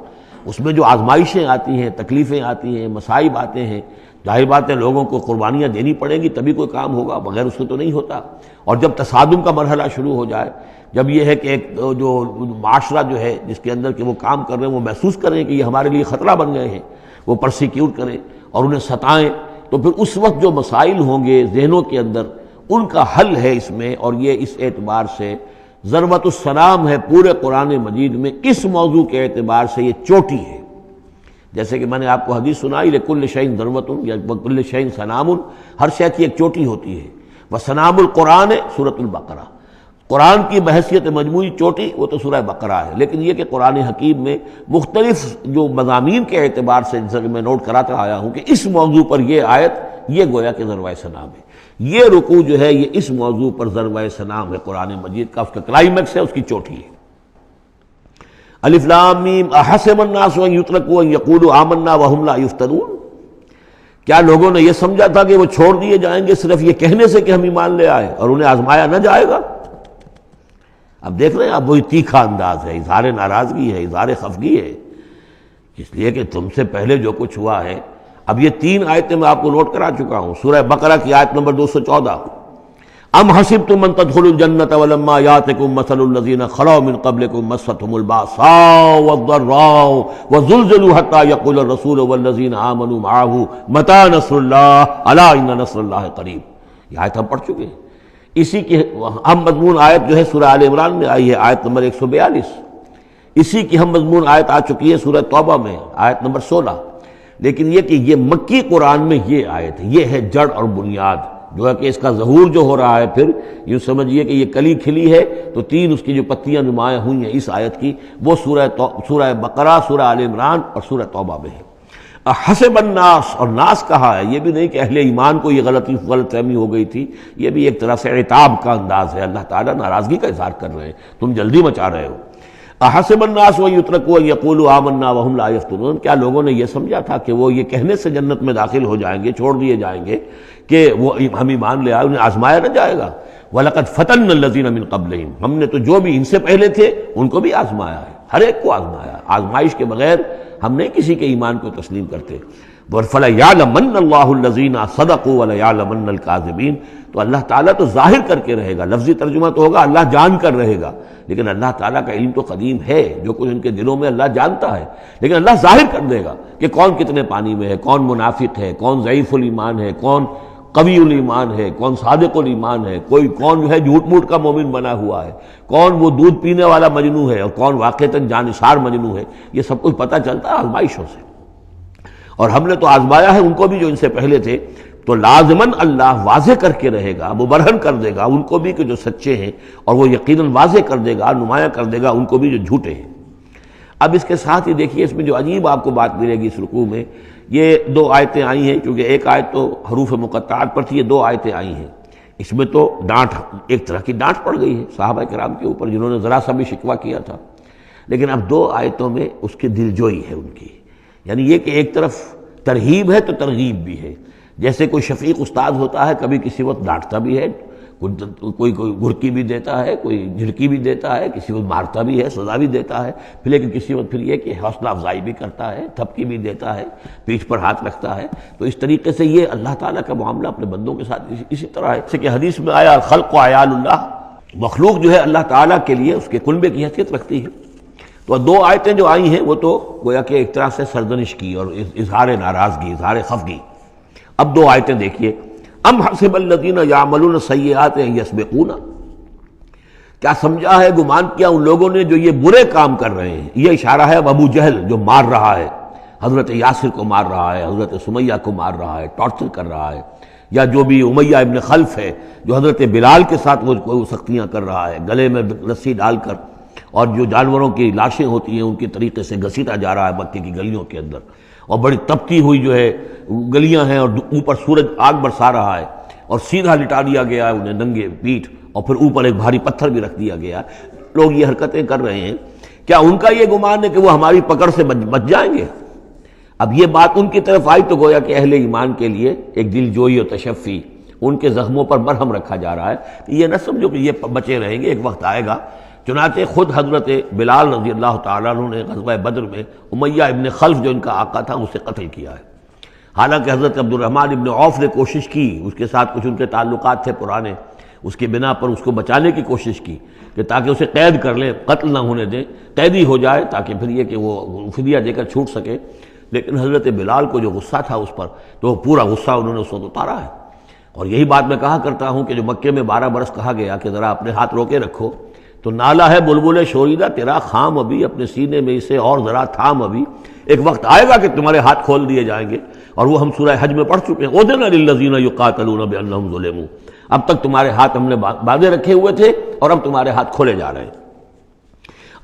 اس میں جو آزمائشیں آتی ہیں، تکلیفیں آتی ہیں، مصائب آتے ہیں، ظاہر بات ہے لوگوں کو قربانیاں دینی پڑیں گی تبھی کوئی کام ہوگا، بغیر اس کے تو نہیں ہوتا۔ اور جب تصادم کا مرحلہ شروع ہو جائے، جب یہ ہے کہ ایک جو معاشرہ جو ہے جس کے اندر کہ وہ کام کر رہے ہیں وہ محسوس کریں کہ یہ ہمارے لیے خطرہ بن گئے ہیں، وہ پرسیکیوٹ کریں اور انہیں ستائیں، تو پھر اس وقت جو مسائل ہوں گے ذہنوں کے اندر ان کا حل ہے اس میں۔ اور یہ اس اعتبار سے ضربۃ السلام ہے پورے قرآن مجید میں، اس موضوع کے اعتبار سے یہ چوٹی ہے۔ جیسے کہ میں نے آپ کو حدیث سنائی لکل شیء ضربۃ یا کل شیء سنام، ہر شے کی ایک چوٹی ہوتی ہے۔ وسنام القرآن سورۃ البقرہ، قرآن کی بحیثیت مجموعی چوٹی وہ تو سورہ بقرہ ہے، لیکن یہ کہ قرآن حکیم میں مختلف جو مضامین کے اعتبار سے جیسا کہ میں نوٹ کراتا آیا ہوں کہ اس موضوع پر یہ آیت یہ گویا کہ ضربہ سنام ہے، یہ رکوع جو ہے یہ اس موضوع پر ضربہ سنام ہے قرآن مجید کا، اس کا کلائمیکس ہے، اس کی چوٹی ہے۔ الف لام میم احسب الناس ان یترکوا ان یقولوا آمنا وهم لا یفتنون، کیا لوگوں نے یہ سمجھا تھا کہ وہ چھوڑ دیے جائیں گے صرف یہ کہنے سے کہ ہم ایمان لے آئے اور انہیں آزمایا نہ جائے گا؟ اب دیکھ رہے ہیں، اب وہی تیکھا انداز ہے، اظہار ناراضگی ہے، اظہار خفگی ہے، اس لیے کہ تم سے پہلے جو کچھ ہوا ہے۔ اب یہ 3 آیتیں میں آپ کو نوٹ کرا چکا ہوں، سورہ بقرہ کی آیت نمبر 214، ام حسبتم ان تدخلوا الجنة ولما يأتكم مثل الذين خلوا من قبلكم مستهم البأساء والضراء وزلزلوا حتى يقول الرسول والذين آمنوا معه متى نصر الله ألا إن نصر الله قريب۔ یہ آیت ہم پڑھ چکے ہیں۔ اسی کی ہم مضمون آیت جو ہے سورہ آل عمران میں آئی ہے، آیت نمبر 142۔ اسی کی ہم مضمون آیت آ چکی ہے سورہ توبہ میں، آیت نمبر 16۔ لیکن یہ کہ یہ مکی قرآن میں یہ آیت ہے، یہ ہے جڑ اور بنیاد، جو ہے کہ اس کا ظہور جو ہو رہا ہے، پھر یوں سمجھیے کہ یہ کلی کھلی ہے تو 3 اس کی جو پتیاں نمایاں ہوئی ہیں اس آیت کی، وہ سورہ بقرہ، سورہ آل عمران اور سورہ توبہ میں ہے۔ حسب الناس، اور ناس کہا ہے، یہ بھی نہیں کہ اہل ایمان کو یہ غلط فہمی ہو گئی تھی، یہ بھی ایک طرح سے عتاب کا انداز ہے، اللہ تعالیٰ ناراضگی کا اظہار کر رہے ہیں، تم جلدی مچا رہے ہو۔ احسب الناس ان یترکوا ان یقولوا آمنا وهم لا یفتنون، کیا لوگوں نے یہ سمجھا تھا کہ وہ یہ کہنے سے جنت میں داخل ہو جائیں گے، چھوڑ دیے جائیں گے کہ وہ ہم ایمان لے آئے، انہیں آزمایا نہ جائے گا؟ وَلَقَدْ فَتَنَّا الَّذِينَ مِن قَبْلِهِمْ، ہم نے تو جو بھی ان سے پہلے تھے ان کو بھی آزمایا ہے، ہر ایک کو آزمایا ہے، آزمائش کے بغیر ہم نہیں کسی کے ایمان کو تسلیم کرتے۔ فَلَيَعْلَمَنَّ اللَّهُ الَّذِينَ صَدَقُوا وَلَيَعْلَمَنَّ الْكَاذِبِينَ، تو اللہ تعالیٰ تو ظاہر کر کے رہے گا، لفظی ترجمہ تو ہوگا اللہ جان کر رہے گا، لیکن اللہ تعالیٰ کا علم تو قدیم ہے، جو کچھ ان کے دلوں میں اللہ جانتا ہے، لیکن اللہ ظاہر کر دے گا کہ کون کتنے پانی میں ہے، کون منافق ہے، کون ضعیف الایمان ہے، کون قوی الایمان ہے، کون صادق الایمان ہے، کون جو ہے جھوٹ موٹ کا مومن بنا ہوا ہے، کون وہ دودھ پینے والا مجنو ہے اور کون واقعتاً جانثار مجنو ہے، یہ سب کچھ پتہ چلتا ہے آزمائشوں سے۔ اور ہم نے تو آزمایا ہے ان کو بھی جو ان سے پہلے تھے، تو لازماً اللہ واضح کر کے رہے گا، مبرہن کر دے گا ان کو بھی کہ جو سچے ہیں، اور وہ یقیناً واضح کر دے گا، نمایاں کر دے گا ان کو بھی جو جھوٹے ہیں۔ اب اس کے ساتھ ہی دیکھیے اس میں جو عجیب آپ کو بات ملے گی اس رکوع میں، یہ 2 آیتیں آئی ہیں، کیونکہ ایک آیت تو حروف مقطعات پر تھی، یہ 2 آیتیں آئی ہیں۔ اس میں تو ڈانٹ، ایک طرح کی ڈانٹ پڑ گئی ہے صحابہ کرام کے اوپر جنہوں نے ذرا سا بھی شکوہ کیا تھا، لیکن اب 2 آیتوں میں اس کی دلجوئی ہے ان کی، یعنی یہ کہ ایک طرف ترغیب ہے تو ترغیب بھی ہے، جیسے کوئی شفیق استاد ہوتا ہے کبھی کسی وقت ڈانٹتا بھی ہے، کوئی گھرکی بھی دیتا ہے، کوئی جھڑکی بھی دیتا ہے، کسی وقت مارتا بھی ہے، سزا بھی دیتا ہے، پھر لیکن کسی وقت پھر یہ کہ حوصلہ افزائی بھی کرتا ہے، تھپکی بھی دیتا ہے، پیٹھ پر ہاتھ رکھتا ہے۔ تو اس طریقے سے یہ اللہ تعالیٰ کا معاملہ اپنے بندوں کے ساتھ اسی طرح ہے، جیسے کہ حدیث میں آیا الخلق عیال اللہ، مخلوق جو ہے اللہ تعالیٰ کے لیے اس کے کنبے کی حیثیت رکھتی ہے۔ تو 2 آیتیں جو آئی ہیں وہ تو گویا کہ ایک طرح سے سرزنش کی اور اظہار ناراضگی، اظہار خفگی۔ اب 2 آیتیں دیکھیے، ام حسب الذین یعملون السیئات ان یسبقونا، کیا سمجھا ہے، گمان کیا ان لوگوں نے جو یہ برے کام کر رہے ہیں، یہ اشارہ ہے اب ابو جہل جو مار رہا ہے، حضرت یاسر کو مار رہا ہے، حضرت سمیہ کو مار رہا ہے، ٹارچر کر رہا ہے، یا جو بھی امیہ ابن خلف ہے جو حضرت بلال کے ساتھ وہ سختیاں کر رہا ہے، گلے میں رسی ڈال کر، اور جو جانوروں کی لاشیں ہوتی ہیں ان کے طریقے سے گھسیٹا جا رہا ہے مکے کی گلیوں کے اندر، اور بڑی تپتی ہوئی جو ہے گلیاں ہیں اور اوپر سورج آگ برسا رہا ہے، اور سیدھا لٹا دیا گیا ہے انہیں ننگے پیٹھ، اور پھر اوپر ایک بھاری پتھر بھی رکھ دیا گیا ہے۔ لوگ یہ حرکتیں کر رہے ہیں، کیا ان کا یہ گمان ہے کہ وہ ہماری پکڑ سے بچ جائیں گے؟ اب یہ بات ان کی طرف آئی تو گویا کہ اہل ایمان کے لیے ایک دل جوئی اور تشفی، ان کے زخموں پر مرہم رکھا جا رہا ہے، یہ نہ سمجھو کہ یہ بچے رہیں گے، ایک وقت آئے گا۔ چنانچہ خود حضرت بلال رضی اللہ تعالیٰ عنہ نے غزوہ بدر میں امیہ ابن خلف جو ان کا آقا تھا اسے قتل کیا ہے، حالانکہ حضرت عبد الرحمن ابن عوف نے کوشش کی، اس کے ساتھ کچھ ان کے تعلقات تھے پرانے، اس کی بنا پر اس کو بچانے کی کوشش کی کہ تاکہ اسے قید کر لیں، قتل نہ ہونے دیں، قیدی ہو جائے تاکہ پھر یہ کہ وہ فدیہ دے کر چھوٹ سکے، لیکن حضرت بلال کو جو غصہ تھا اس پر، تو وہ پورا غصہ انہوں نے اس وقت اتارا ہے۔ اور یہی بات میں کہا کرتا ہوں کہ جو مکے میں 12 برس کہا گیا کہ ذرا اپنے ہاتھ روکے رکھو، تو نالا ہے بلبل شوریدہ تیرا خام ابھی، اپنے سینے میں اسے اور ذرا تھام ابھی، ایک وقت آئے گا کہ تمہارے ہاتھ کھول دیے جائیں گے، اور وہ ہم سورہ حج میں پڑھ چکے ہیں، اُذِنَ لِلَّذِينَ يُقَاتَلُونَ بِأَنَّهُمْ ظُلِمُوا، اب تک تمہارے ہاتھ ہم نے باندھے رکھے ہوئے تھے اور اب تمہارے ہاتھ کھولے جا رہے ہیں۔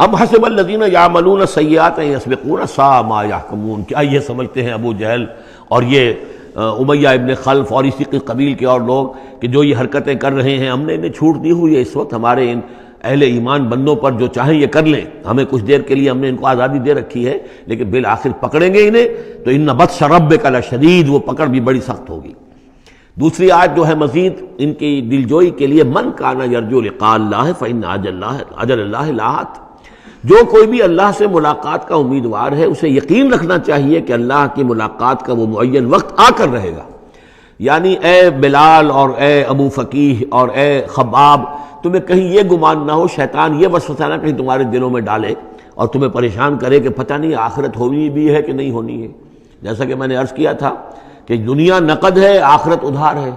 ام حسب الذین یعملون السیئات ان یسبقونا ساء ما یحکمون، کیا یہ سمجھتے ہیں ابو جہل اور یہ امیہ ابن خلف اور اسی کے قبیل کے اور لوگ کہ جو یہ حرکتیں کر رہے ہیں ہم نے انہیں چھوٹ دی ہوئی ہے، اس وقت ہمارے ان اہل ایمان بندوں پر جو چاہیں یہ کر لیں، ہمیں کچھ دیر کے لیے ہم نے ان کو آزادی دے رکھی ہے، لیکن بالآخر پکڑیں گے انہیں تو ان بطش ربک لشدید، وہ پکڑ بھی بڑی سخت ہوگی۔ دوسری آیت جو ہے مزید ان کی دلجوئی کے لیے، من کان یرجو لقاء اللہ فإن اجل اللہ لآت، جو کوئی بھی اللہ سے ملاقات کا امیدوار ہے اسے یقین رکھنا چاہیے کہ اللہ کی ملاقات کا وہ معین وقت آ کر رہے گا۔ یعنی اے بلال اور اے ابو فقیہ اور اے خباب، تمہیں کہیں یہ گمان نہ ہو، شیطان یہ وسوسہ نہ کہیں تمہارے دلوں میں ڈالے اور تمہیں پریشان کرے کہ پتہ نہیں آخرت ہونی بھی ہے کہ نہیں ہونی ہے۔ جیسا کہ میں نے عرض کیا تھا کہ دنیا نقد ہے، آخرت ادھار ہے۔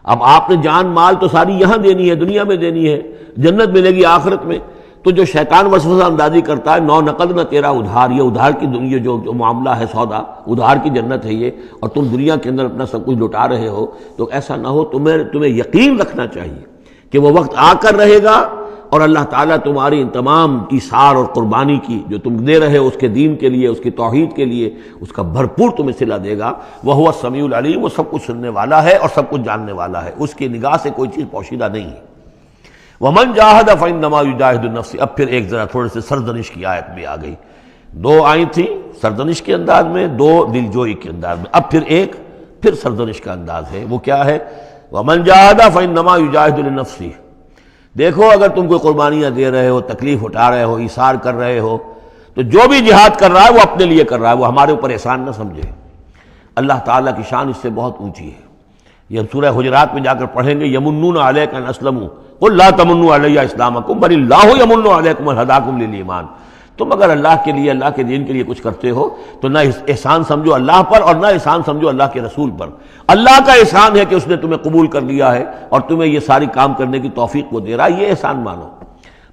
اب آپ نے جان مال تو ساری یہاں دینی ہے، دنیا میں دینی ہے، جنت ملے گی آخرت میں، تو جو شیطان وسوسہ اندازی کرتا ہے نو نقد نہ تیرا ادھار، یہ ادھار کی دنیا جو معاملہ ہے، سودا ادھار کی جنت ہے یہ، اور تم دنیا کے اندر اپنا سب کچھ لٹا رہے ہو، تو ایسا نہ ہو، تمہیں یقین رکھنا چاہیے کہ وہ وقت آ کر رہے گا اور اللہ تعالیٰ تمہاری ان تمام ایثار اور قربانی کی جو تم دے رہے ہو اس کے دین کے لیے، اس کی توحید کے لیے، اس کا بھرپور تمہیں صلہ دے گا۔ وَهُوَ السَّمِيعُ الْعَلِيمُ، وہ سب کچھ سننے والا ہے اور سب کچھ جاننے والا ہے، اس کی نگاہ سے کوئی چیز پوشیدہ نہیں ہے۔ وَمَنْ جَاهَدَ فَإِنَّمَا يُجَاهِدُ نَفْسَهُ، اب پھر ایک ذرا تھوڑے سے سرزنش کی آیت بھی آ گئی، 2 آئی تھی سرزنش کے انداز میں، 2 دلجوئی کے انداز میں، اب پھر سرزنش کا انداز ہے، وہ کیا ہے؟ وَمَنْ جَاهَدَ فَإِنَّمَا يُجَاهِدُ لِنَفْسِهِ، دیکھو اگر تم کوئی قربانیاں دے رہے ہو، تکلیف اٹھا رہے ہو، ایثار کر رہے ہو، تو جو بھی جہاد کر رہا ہے وہ اپنے لیے کر رہا ہے، وہ ہمارے اوپر احسان نہ سمجھے۔ اللہ تعالیٰ کی شان اس سے بہت اونچی ہے، یہ ہم سورہ حجرات میں جا کر پڑھیں گے، یمنون علیک ان اسلموا قل لا تمنوا علی اسلامکم بل اللہ یمن علیکم ان ہداکم للایمان، تم اگر اللہ کے لیے، اللہ کے دین کے لیے کچھ کرتے ہو تو نہ احسان سمجھو اللہ پر اور نہ احسان سمجھو اللہ کے رسول پر۔ اللہ کا احسان ہے کہ اس نے تمہیں قبول کر لیا ہے اور تمہیں یہ ساری کام کرنے کی توفیق وہ دے رہا ہے، یہ احسان مانو۔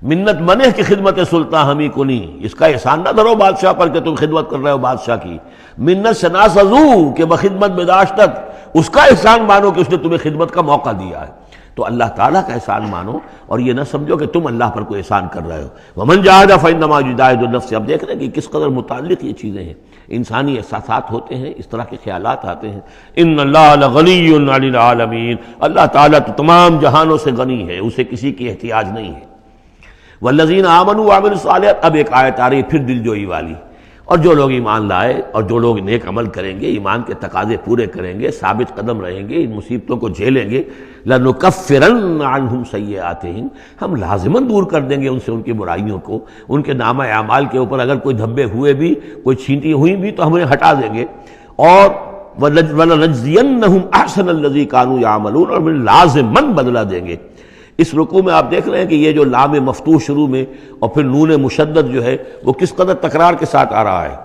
منت منہ کی خدمت سلطان ہمی کنی، اس کا احسان نہ دھرو بادشاہ پر کہ تم خدمت کر رہے ہو بادشاہ کی۔ منت شناسزو کہ بخدمت بداشتت، اس کا احسان مانو کہ اس نے تمہیں خدمت کا موقع دیا ہے۔ تو اللہ تعالیٰ کا احسان مانو اور یہ نہ سمجھو کہ تم اللہ پر کوئی احسان کر رہے ہو. ومن جاہد فانما یجاہد لنفسہ. اب دیکھ رہے ہیں کہ کس قدر متعلق یہ چیزیں ہیں. انسانی احساسات ہوتے ہیں، اس طرح کے خیالات آتے ہیں. ان اللہ لغنی عن العالمین. اللہ تعالیٰ تو تمام جہانوں سے غنی ہے، اسے کسی کی احتیاج نہیں ہے. والذین آمنوا وعملوا الصالحات. اب ایک آیت آ رہی پھر دل جوئی والی. اور جو لوگ ایمان لائے اور جو لوگ نیک عمل کریں گے، ایمان کے تقاضے پورے کریں گے، ثابت قدم رہیں گے، ان مصیبتوں کو جھیلیں گے، لَنُكَفِّرَنَّ عَنْهُمْ سَيِّئَاتِهِمْ. ہم لازماً دور کر دیں گے ان سے ان کی برائیوں کو. ان کے نامہ اعمال کے اوپر اگر کوئی دھبے ہوئے بھی، کوئی چھینٹی ہوئی بھی تو ہم انہیں ہٹا دیں گے. اور وَلَنَجْزِيَنَّهُمْ أَحْسَنَ الَّذِي كَانُوا يَعْمَلُونَ. اور ہم لازماً بدلہ دیں گے. اس رکوع میں آپ دیکھ رہے ہیں کہ یہ جو لام مفتوح شروع میں اور پھر نون مشدد جو ہے وہ کس قدر تکرار کے ساتھ آ رہا ہے.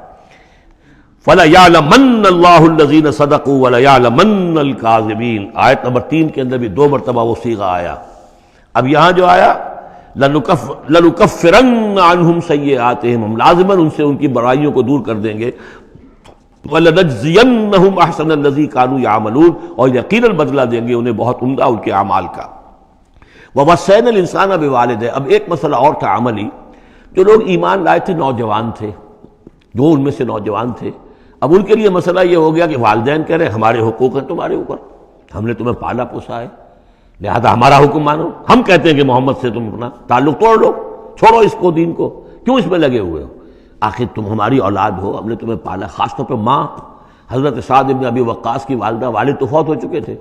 فَلَيَعْلَمَنَّ اللَّهُ الَّذِينَ صَدَقُوا وَلَيَعْلَمَنَّ الْكَاذِبِينَ. آیت نمبر 3 کے اندر بھی 2 مرتبہ وہ صیغہ آیا. اب یہاں جو آیا لَنُكَفِّرَنَّ عَنْهُمْ سَيِّئَاتِهِمْ. ہم لازماً ان سے ان کی برائیوں کو دور کر دیں گے. وَلَنَجْزِيَنَّهُمْ أَحْسَنَ الَّذِي كَانُوا يَعْمَلُونَ. اور یقیناً بدلہ دیں گے انہیں بہت عمدہ ان کے اعمال کا. وَوَصَّيْنَا الْإِنسَانَ بِوَالِدَيْهِ. اب ایک مسئلہ اور تھا عملی. جو لوگ ایمان لائے تھے نوجوان تھے، جو ان میں سے نوجوان تھے، اب ان کے لیے مسئلہ یہ ہو گیا کہ والدین کہہ رہے ہمارے حقوق ہیں تمہارے اوپر، ہم نے تمہیں پالا پوسا ہے، لہذا ہمارا حکم مانو. ہم کہتے ہیں کہ محمد سے تم اپنا تعلق توڑ لو، چھوڑو اس کو، دین کو، کیوں اس میں لگے ہوئے ہو؟ آخر تم ہماری اولاد ہو، ہم نے تمہیں پالا. خاص طور پہ ماں حضرت سعد بن ابی وقاص کی والدہ، والد تو فوت ہو چکے تھے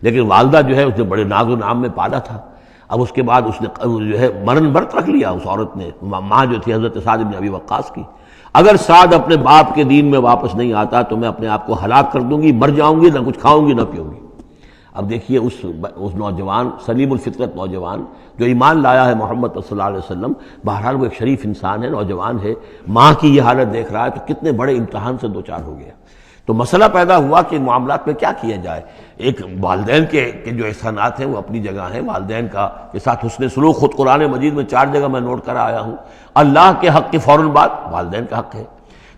لیکن والدہ جو ہے اس نے بڑے ناز و نام میں پالا تھا. اب اس کے بعد اس نے جو ہے مرن برت رکھ لیا اس عورت نے، ماں جو تھی حضرت سعد بن ابی وقاص کی. اگر سعد اپنے باپ کے دین میں واپس نہیں آتا تو میں اپنے آپ کو ہلاک کر دوں گی، مر جاؤں گی، نہ کچھ کھاؤں گی نہ پیوں گی. اب دیکھیے اس نوجوان سلیم الفطرت نوجوان جو ایمان لایا ہے محمد صلی اللہ علیہ وسلم، بہرحال وہ ایک شریف انسان ہے، نوجوان ہے، ماں کی یہ حالت دیکھ رہا ہے تو کتنے بڑے امتحان سے دوچار ہو گیا. تو مسئلہ پیدا ہوا کہ معاملات میں کیا کیا جائے. ایک والدین کے جو احسانات ہیں وہ اپنی جگہ ہیں، والدین کے ساتھ حسن سلوک خود قرآن مجید میں 4 جگہ میں نوٹ کرا آیا ہوں. اللہ کے حق کے فوراً بعد والدین کا حق ہے.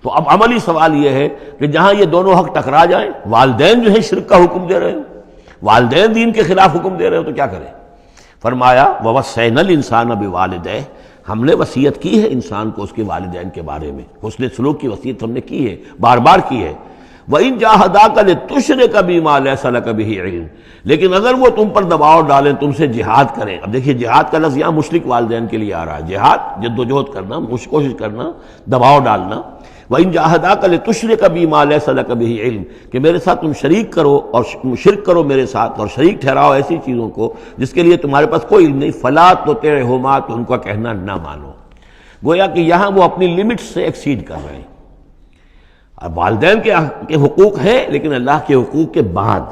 تو اب عملی سوال یہ ہے کہ جہاں یہ دونوں حق ٹکرا جائیں، والدین جو ہے شرک کا حکم دے رہے ہو، والدین دین کے خلاف حکم دے رہے ہو، تو کیا کریں؟ فرمایا وَوَصَّيْنَا الْإِنسَانَ بِوَالِدَيْهِ. ہم نے وصیت کی ہے انسان کو اس کے والدین کے بارے میں، حسن سلوک کی وصیت ہم نے کی ہے، بار بار کی ہے. وَإِن جَاهَدَاكَ لِتُشْرِكَ بِمَا لَيْسَ لَكَ بِهِ عِلْمٌ. لیکن اگر وہ تم پر دباؤ ڈالیں، تم سے جہاد کریں. اب دیکھیے جہاد کا لفظ یہاں مشرک والدین کے لیے آ رہا ہے. جہاد جد و جہد کرنا، کوشش کرنا، دباؤ ڈالنا. وَإِن جَاهَدَاكَ لِتُشْرِكَ بِمَا لَيْسَ لَكَ بِهِ عِلْمٌ. کہ میرے ساتھ تم شریک کرو اور شرک کرو میرے ساتھ، اور شریک ٹھہراؤ ایسی چیزوں کو جس کے لیے تمہارے پاس کوئی علم نہیں. فَلَا تُطِعْهُمَا. تو ان کا کہنا نہ مانو. گویا کہ یہاں وہ اپنی لمٹ سے ایکسیڈ کر رہے ہیں. اب والدین کے حقوق ہیں لیکن اللہ کے حقوق کے بعد،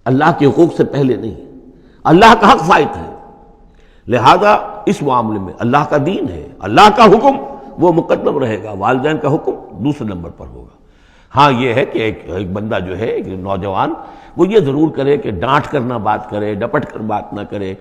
اللہ کے حقوق سے پہلے نہیں. اللہ کا حق فائت ہے، لہذا اس معاملے میں اللہ کا دین ہے، اللہ کا حکم وہ مقدم رہے گا، والدین کا حکم دوسرے نمبر پر ہوگا. ہاں یہ ہے کہ ایک بندہ جو ہے، ایک نوجوان، وہ یہ ضرور کرے کہ ڈانٹ کر نہ بات کرے، ڈپٹ کر بات نہ کرے،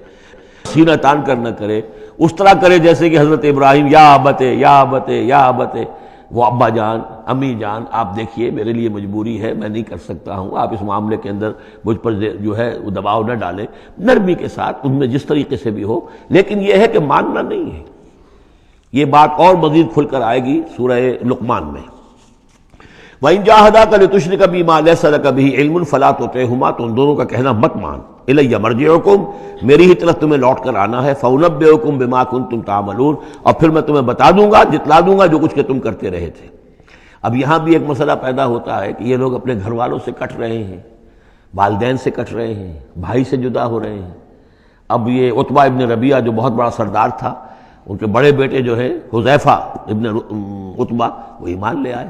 سینہ تان کر نہ کرے. اس طرح کرے جیسے کہ حضرت ابراہیم یا ابتے یا ابتے یا ابتے، وہ ابا جان، امی جان، آپ دیکھیے میرے لیے مجبوری ہے، میں نہیں کر سکتا ہوں، آپ اس معاملے کے اندر مجھ پر جو ہے وہ دباؤ نہ ڈالیں. نرمی کے ساتھ ان میں جس طریقے سے بھی ہو، لیکن یہ ہے کہ ماننا نہیں ہے. یہ بات اور مزید کھل کر آئے گی سورہ لقمان میں. وَإِن جَاهَدَاكَ لِتُشْرِكَ بِمَا لَيْسَ لَكَ بِهِ عِلْمٌ فَلَا تُطِعْهُمَا. تو ان دونوں کا کہنا مت مان. إِلَيَّ مَرْجِعُكُمْ. میری ہی طرف تمہیں لوٹ کر آنا ہے. فَأُنَبِّئُكُمْ بِمَا كُنتُمْ تَعْمَلُونَ. اور پھر میں تمہیں بتا دوں گا، جتلا دوں گا جو کچھ کہ تم کرتے رہے تھے. اب یہاں بھی ایک مسئلہ پیدا ہوتا ہے کہ یہ لوگ اپنے گھر والوں سے کٹ رہے ہیں، والدین سے کٹ رہے ہیں، بھائی سے جدا ہو رہے ہیں. اب یہ عتبہ ابن ربیعہ جو بہت بڑا سردار تھا، ان کے بڑے بیٹے جو ہے حذیفہ ابن عتبہ، وہ ایمان لے آئے.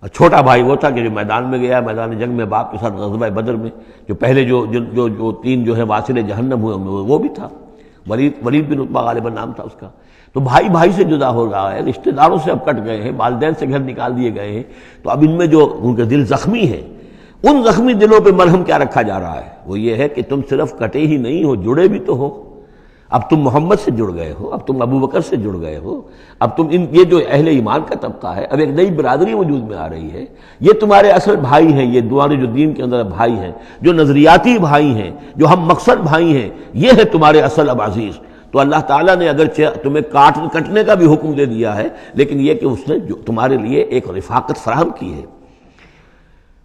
اور چھوٹا بھائی وہ تھا کہ جو میدان میں گیا، میدان جنگ میں باپ کے ساتھ غزوہ بدر میں، جو پہلے جو 3 جو ہے واصل جہنم ہوئے وہ بھی تھا. ولید بن عتبہ غالباً نام تھا اس کا. تو بھائی سے جدا ہو رہا ہے، رشتہ داروں سے اب کٹ گئے ہیں، والدین سے گھر نکال دیے گئے ہیں. تو اب ان میں جو ان کے دل زخمی ہیں، ان زخمی دلوں پہ مرہم کیا رکھا جا رہا ہے؟ وہ یہ ہے کہ تم صرف کٹے ہی نہیں ہو، جڑے بھی تو ہو. اب تم محمد سے جڑ گئے ہو، اب تم ابو بکر سے جڑ گئے ہو، اب تم یہ جو اہل ایمان کا طبقہ ہے، اب ایک نئی برادری وجود میں آ رہی ہے، یہ تمہارے اصل بھائی ہیں، یہ تمہارے جو دین کے اندر بھائی ہیں، جو نظریاتی بھائی ہیں، جو ہم مقصد بھائی ہیں، یہ ہے تمہارے اصل اب عزیز۔ تو اللہ تعالیٰ نے اگرچہ تمہیں کٹنے کا بھی حکم دے دیا ہے، لیکن یہ کہ اس نے جو تمہارے لیے ایک رفاقت فراہم کی ہے۔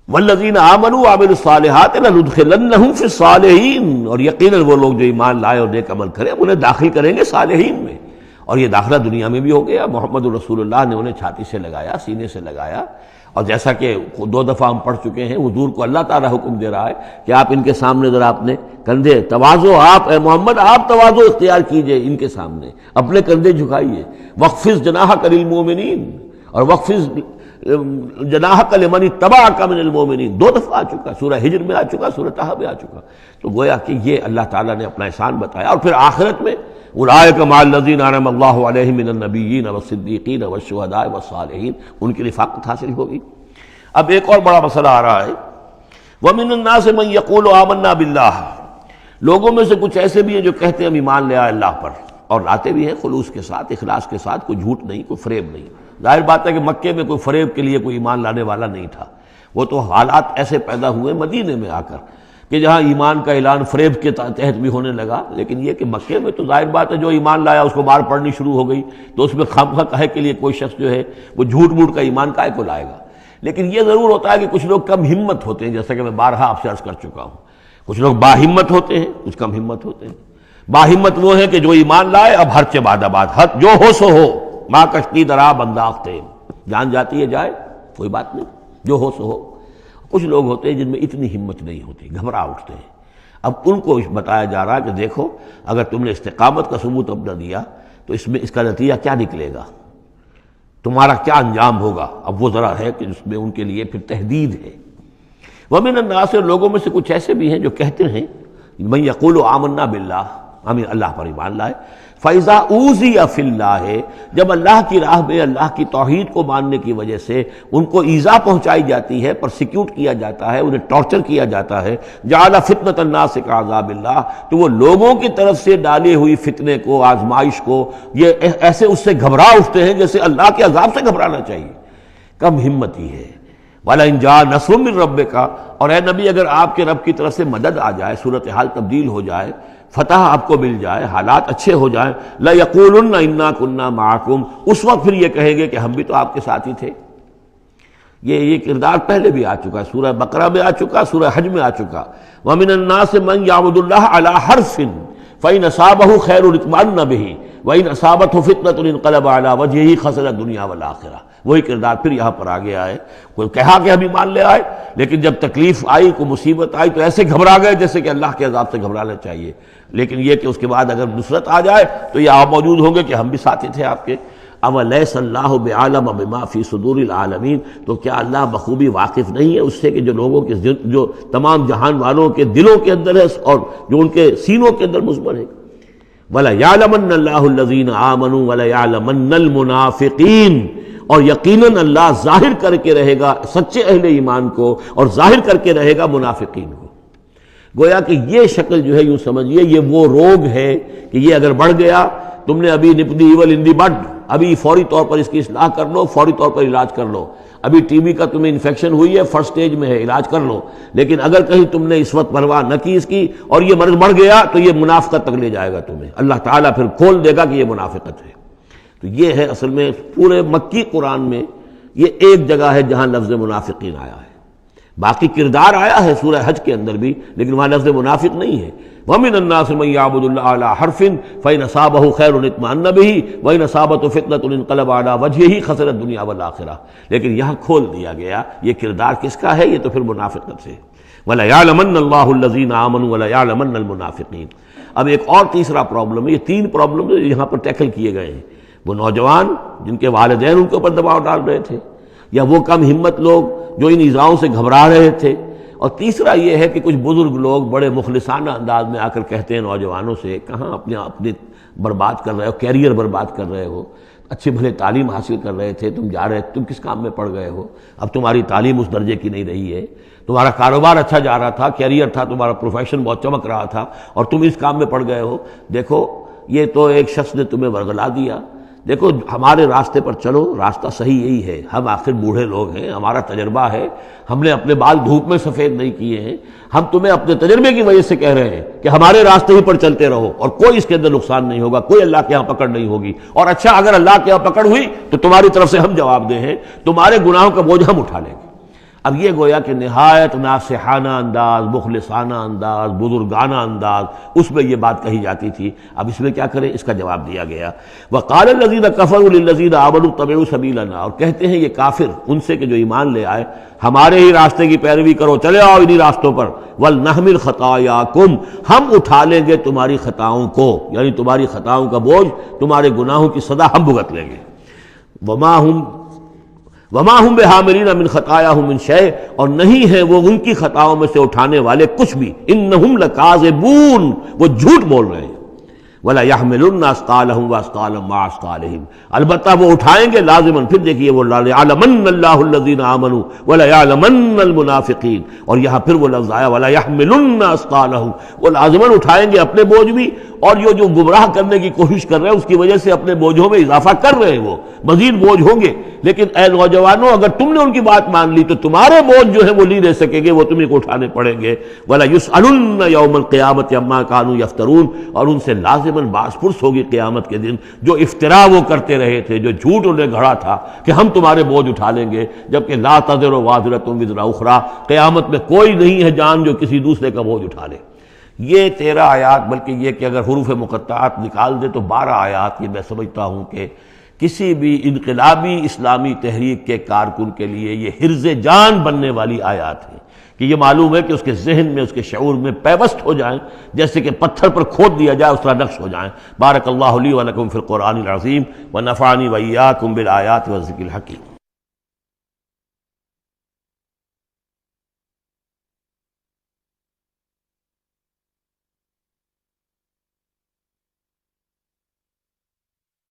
والذین آمنوا وعملوا الصالحات لندخلنہم فی الصالحین، اور یقیناً وہ لوگ جو ایمان لائے اور نیک عمل کرے انہیں داخل کریں گے صالحین میں، اور یہ داخلہ دنیا میں بھی ہو گیا۔ محمد رسول اللہ نے انہیں چھاتی سے لگایا، سینے سے لگایا، اور جیسا کہ 2 دفعہ ہم پڑھ چکے ہیں، حضور کو اللہ تعالیٰ حکم دے رہا ہے کہ آپ ان کے سامنے ذرا اپنے کندھے تواضع، آپ اے محمد آپ تواضع اختیار کیجئے، ان کے سامنے اپنے کندھے جھکائیے۔ وَاخْفِضْ جَنَاحَكَ لِلْمُؤْمِنِينَ، اور وَاخْفِضْ جناحک لمن اتبعک من المؤمنین 2 دفعہ آ چکا، سورہ ہجر میں آ چکا، سورہ طہ میں آ چکا۔ تو گویا کہ یہ اللہ تعالیٰ نے اپنا احسان بتایا، اور پھر آخرت میں اولئک مع الذین انعم اللہ علیہم من النبیین والصدیقین والشہداء والصالحین، ان کی رفاقت حاصل ہوگی۔ اب ایک اور بڑا مسئلہ آ رہا ہے، ومن الناس من یقول آمنا باللہ، لوگوں میں سے کچھ ایسے بھی ہیں جو کہتے ہیں ہم ایمان لے آئے اللہ پر، اور لاتے بھی ہیں خلوص کے ساتھ، اخلاص کے ساتھ، کوئی جھوٹ نہیں، کوئی فریب نہیں۔ ظاہر بات ہے کہ مکے میں کوئی فریب کے لیے کوئی ایمان لانے والا نہیں تھا، وہ تو حالات ایسے پیدا ہوئے مدینے میں آ کر کہ جہاں ایمان کا اعلان فریب کے تحت بھی ہونے لگا، لیکن یہ کہ مکے میں تو ظاہر بات ہے جو ایمان لایا اس کو مار پڑنی شروع ہو گئی، تو اس میں خامخواہ کہے کے لیے کوئی شخص جو ہے وہ جھوٹ موٹ کا ایمان کائے کو لائے گا۔ لیکن یہ ضرور ہوتا ہے کہ کچھ لوگ کم ہمت ہوتے ہیں، جیسا کہ میں بارہا آپ سے عرض کر چکا ہوں، کچھ لوگ باہمت ہوتے ہیں، کچھ کم ہمت ہوتے ہیں۔ باہمت وہ ہے کہ جو ایمان لائے اب ہر چے بعد آباد، جو ہو سو ہو، ماں کشتی درا بنداختے، جان جاتی ہے جائے کوئی بات نہیں، جو ہو سو ہو۔ کچھ لوگ ہوتے ہیں جن میں اتنی ہمت نہیں ہوتی، گھبرا اٹھتے ہیں۔ اب ان کو بتایا جا رہا ہے کہ دیکھو اگر تم نے استقامت کا ثبوت اب نہ دیا تو اس کا نتیجہ کیا نکلے گا، تمہارا کیا انجام ہوگا۔ اب وہ ذرا ہے کہ اس میں ان کے لیے پھر تحدید ہے۔ ومن الناس، لوگوں میں سے کچھ ایسے بھی ہیں جو کہتے ہیں من یقول آمنا باللہ، ہم اللہ پر ایمان لائے، فَإِذَا أُوذِيَ فِي اللَّهِ، جب اللہ کی راہ میں اللہ کی توحید کو ماننے کی وجہ سے ان کو ایذا پہنچائی جاتی ہے، پرسیکیوٹ کیا جاتا ہے، انہیں ٹارچر کیا جاتا ہے، جعل فتنة الناس كعذاب اللہ، تو وہ لوگوں کی طرف سے ڈالی ہوئی فتنے کو، آزمائش کو، یہ ایسے اس سے گھبرا اٹھتے ہیں جیسے اللہ کے عذاب سے گھبرانا چاہیے۔ کم ہمتی ہے۔ وَلَئِن جَاءَ نَصْرٌ مِّن رَّبِّكَ، اور اے نبی اگر آپ کے رب کی طرف سے مدد آ جائے، صورتحال تبدیل ہو جائے، فتح آپ کو مل جائے، حالات اچھے ہو جائیں، لَيَقُولُنَّ إِنَّا كُنَّا مَعَكُمْ، اس وقت پھر یہ کہیں گے کہ ہم بھی تو آپ کے ساتھ ہی تھے۔ یہ کردار پہلے بھی آ چکا ہے، سورہ بقرہ میں آ چکا، سورہ حج میں آ چکا۔ وَمِنَ النَّاسِ مَن يَعْبُدُ اللَّهَ عَلَىٰ حَرْفٍ فَإِنْ أَصَابَهُ خَيْرٌ اطْمَأَنَّ بِهِ وَإِنْ أَصَابَتْهُ فِتْنَةٌ انقلب عَلَىٰ وَجْهِهِ خَسِرَ الدُّنْيَا وَالْآخِرَةَ۔ وہی کردار پھر یہاں پر آ گیا ہے۔ کوئی کہا کہ ہم ایمان لے آئے، لیکن جب تکلیف آئی، کوئی مصیبت آئی تو ایسے گھبرا گئے جیسے کہ اللہ کے عذاب سے گھبرانا چاہیے، لیکن یہ کہ اس کے بعد اگر نصرت آ جائے تو یہ آپ موجود ہوں گے کہ ہم بھی ساتھی تھے آپ کے۔ اَوَلَيْسَ اللَّهُ بِعَالَمَ بِمَا فِي صُدُورِ الْعَالَمِينَ، تو کیا اللہ بخوبی واقف نہیں ہے اس سے کہ جو لوگوں کے جو تمام جہان والوں کے دلوں کے اندر ہے اور جو ان کے سینوں کے اندر مضمر ہے۔ وَلَيَعْلَمَنَّ اللَّهُ الَّذِينَ آمَنُوا وَلَيَعْلَمَنَّ الْمُنَافِقِينَ، اور یقیناً اللہ ظاہر کر کے رہے گا سچے اہل ایمان کو اور ظاہر کر کے رہے گا منافقین کو۔ گویا کہ یہ شکل جو ہے یوں سمجھیے یہ وہ روگ ہے کہ یہ اگر بڑھ گیا، تم نے ابھی نپ دی ایول ان دی بڈ، ابھی فوری طور پر اس کی اصلاح کر لو، فوری طور پر علاج کر لو۔ ابھی ٹی بی کا تمہیں انفیکشن ہوئی ہے، فرسٹ سٹیج میں ہے، علاج کر لو۔ لیکن اگر کہیں تم نے اس وقت پرواہ نہ کی اس کی اور یہ مرض بڑھ گیا تو یہ منافقت تک لے جائے گا تمہیں، اللہ تعالیٰ پھر کھول دے گا کہ یہ منافقت ہے۔ تو یہ ہے اصل میں پورے مکی قرآن میں یہ ایک جگہ ہے جہاں لفظ منافقین آیا ہے، باقی کردار آیا ہے سورہ حج کے اندر بھی، لیکن وہاں لفظ منافق نہیں ہے۔ وَمِنَ النَّاسِ مَن يَعْبُدُ اللَّهَ عَلَىٰ حَرْفٍ فَإِنْ أَصَابَهُ خَيْرٌ اطْمَأَنَّ بِهِ وَإِنْ أَصَابَتْهُ فِتْنَةٌ انقلب عَلَىٰ وَجْهِهِ خَسِرَ الدُّنْيَا وَالْآخِرَةَ، لیکن یہاں کھول دیا گیا یہ کردار کس کا ہے، یہ تو پھر منافقت سے۔ وَلَيَعْلَمَنَّ اللَّهُ الَّذِينَ آمَنُوا وَلَيَعْلَمَنَّ الْمُنَافِقِينَ۔ اب ایک اور تیسرا پرابلم ہے، یہ 3 پرابلم یہاں پر ٹیکل کیے گئے ہیں۔ وہ نوجوان جن کے والدین ان کے اوپر دباؤ ڈال رہے تھے، یا وہ کم ہمت لوگ جو ان ایذاؤں سے گھبرا رہے تھے، اور تیسرا یہ ہے کہ کچھ بزرگ لوگ بڑے مخلصانہ انداز میں آ کر کہتے ہیں نوجوانوں سے، کہاں اپنے برباد کر رہے ہو، کیریئر برباد کر رہے ہو، اچھے بھلے تعلیم حاصل کر رہے تھے، تم جا رہے، تم کس کام میں پڑ گئے ہو، اب تمہاری تعلیم اس درجے کی نہیں رہی ہے، تمہارا کاروبار اچھا جا رہا تھا، کیریئر تھا، تمہارا پروفیشن بہت چمک رہا تھا، اور تم اس کام میں پڑ گئے ہو۔ دیکھو یہ تو ایک شخص نے تمہیں ورگلا دیا. دیکھو ہمارے راستے پر چلو، راستہ صحیح یہی ہے. ہم آخر بوڑھے لوگ ہیں، ہمارا تجربہ ہے، ہم نے اپنے بال دھوپ میں سفید نہیں کیے ہیں. ہم تمہیں اپنے تجربے کی وجہ سے کہہ رہے ہیں کہ ہمارے راستے ہی پر چلتے رہو اور کوئی اس کے اندر نقصان نہیں ہوگا، کوئی اللہ کے ہاں پکڑ نہیں ہوگی. اور اچھا اگر اللہ کے ہاں پکڑ ہوئی تو تمہاری طرف سے ہم جواب دہ ہیں، تمہارے گناہوں کا بوجھ ہم اٹھا لیں گے. اب یہ گویا کہ نہایت ناصحانہ انداز، مخلصانہ انداز، بزرگانہ انداز، اس میں یہ بات کہی جاتی تھی. اب اس میں کیا کریں، اس کا جواب دیا گیا. وقال الذین کفروا للذین آمنوا اتبعوا سبیلنا، اور کہتے ہیں یہ کافر ان سے کہ جو ایمان لے آئے، ہمارے ہی راستے کی پیروی کرو، چلے آؤ انہی راستوں پر. ولنحمل خطایاکم، ہم اٹھا لیں گے تمہاری خطاؤں کو، یعنی تمہاری خطاؤں کا بوجھ، تمہارے گناہوں کی سزا ہم بھگت لیں گے. وما ہم بحاملین من خطایاہم من شیء، اور نہیں ہیں وہ ان کی خطاؤں میں سے اٹھانے والے کچھ بھی. انہم لکاذبون، وہ جھوٹ بول رہے ہیں. ولا يحملن اثقالهم واثقالا مع اثقالهم، البتہ وہ اٹھائیں گے لازماً. پھر دیکھیے وہ ليعلمن الله الذين آمنوا ولا يعلمن المنافقین، اور یہاں پھر وہ لفظ آیا ولا يحملن اثقالهم، وہ لازماً اٹھائیں گے اپنے بوجھ بھی، اور یہ جو گمراہ کرنے کی کوشش کر رہے ہیں اس کی وجہ سے اپنے بوجھوں میں اضافہ کر رہے ہیں، وہ مزید بوجھ ہوں گے. لیکن اے نوجوانوں، اگر تم نے ان کی بات مان لی تو تمہارے بوجھ جو ہے وہ نہیں رہ سکیں گے، وہ تمہیں کو اٹھانے پڑیں گے. ولا يسألن يوم القيامة عما كانوا يفترون، اور ان سے لازماً باس پرس ہوگی قیامت کے دن جو افتراء وہ کرتے رہے تھے، جو جھوٹ انہیں گھڑا تھا کہ ہم تمہارے بوجھ اٹھا لیں گے، جبکہ لا تزر وازرۃ وزر اخرى، قیامت میں کوئی نہیں ہے جان جو کسی دوسرے کا بوجھ اٹھا لے. یہ 13 آیات، بلکہ یہ کہ اگر حروف مقطعات نکال دے تو 12 آیات، یہ میں سمجھتا ہوں کہ کسی بھی انقلابی اسلامی تحریک کے کارکن کے لیے یہ حرز جان بننے والی آیات ہیں، کہ یہ معلوم ہے کہ اس کے ذہن میں، اس کے شعور میں پیوست ہو جائیں، جیسے کہ پتھر پر کھود دیا جائے اس طرح نقش ہو جائیں. بارک اللہ لی و لکم فی القرآن العظیم ونفعنی وإیاکم بالآیات والذکر الحکیم.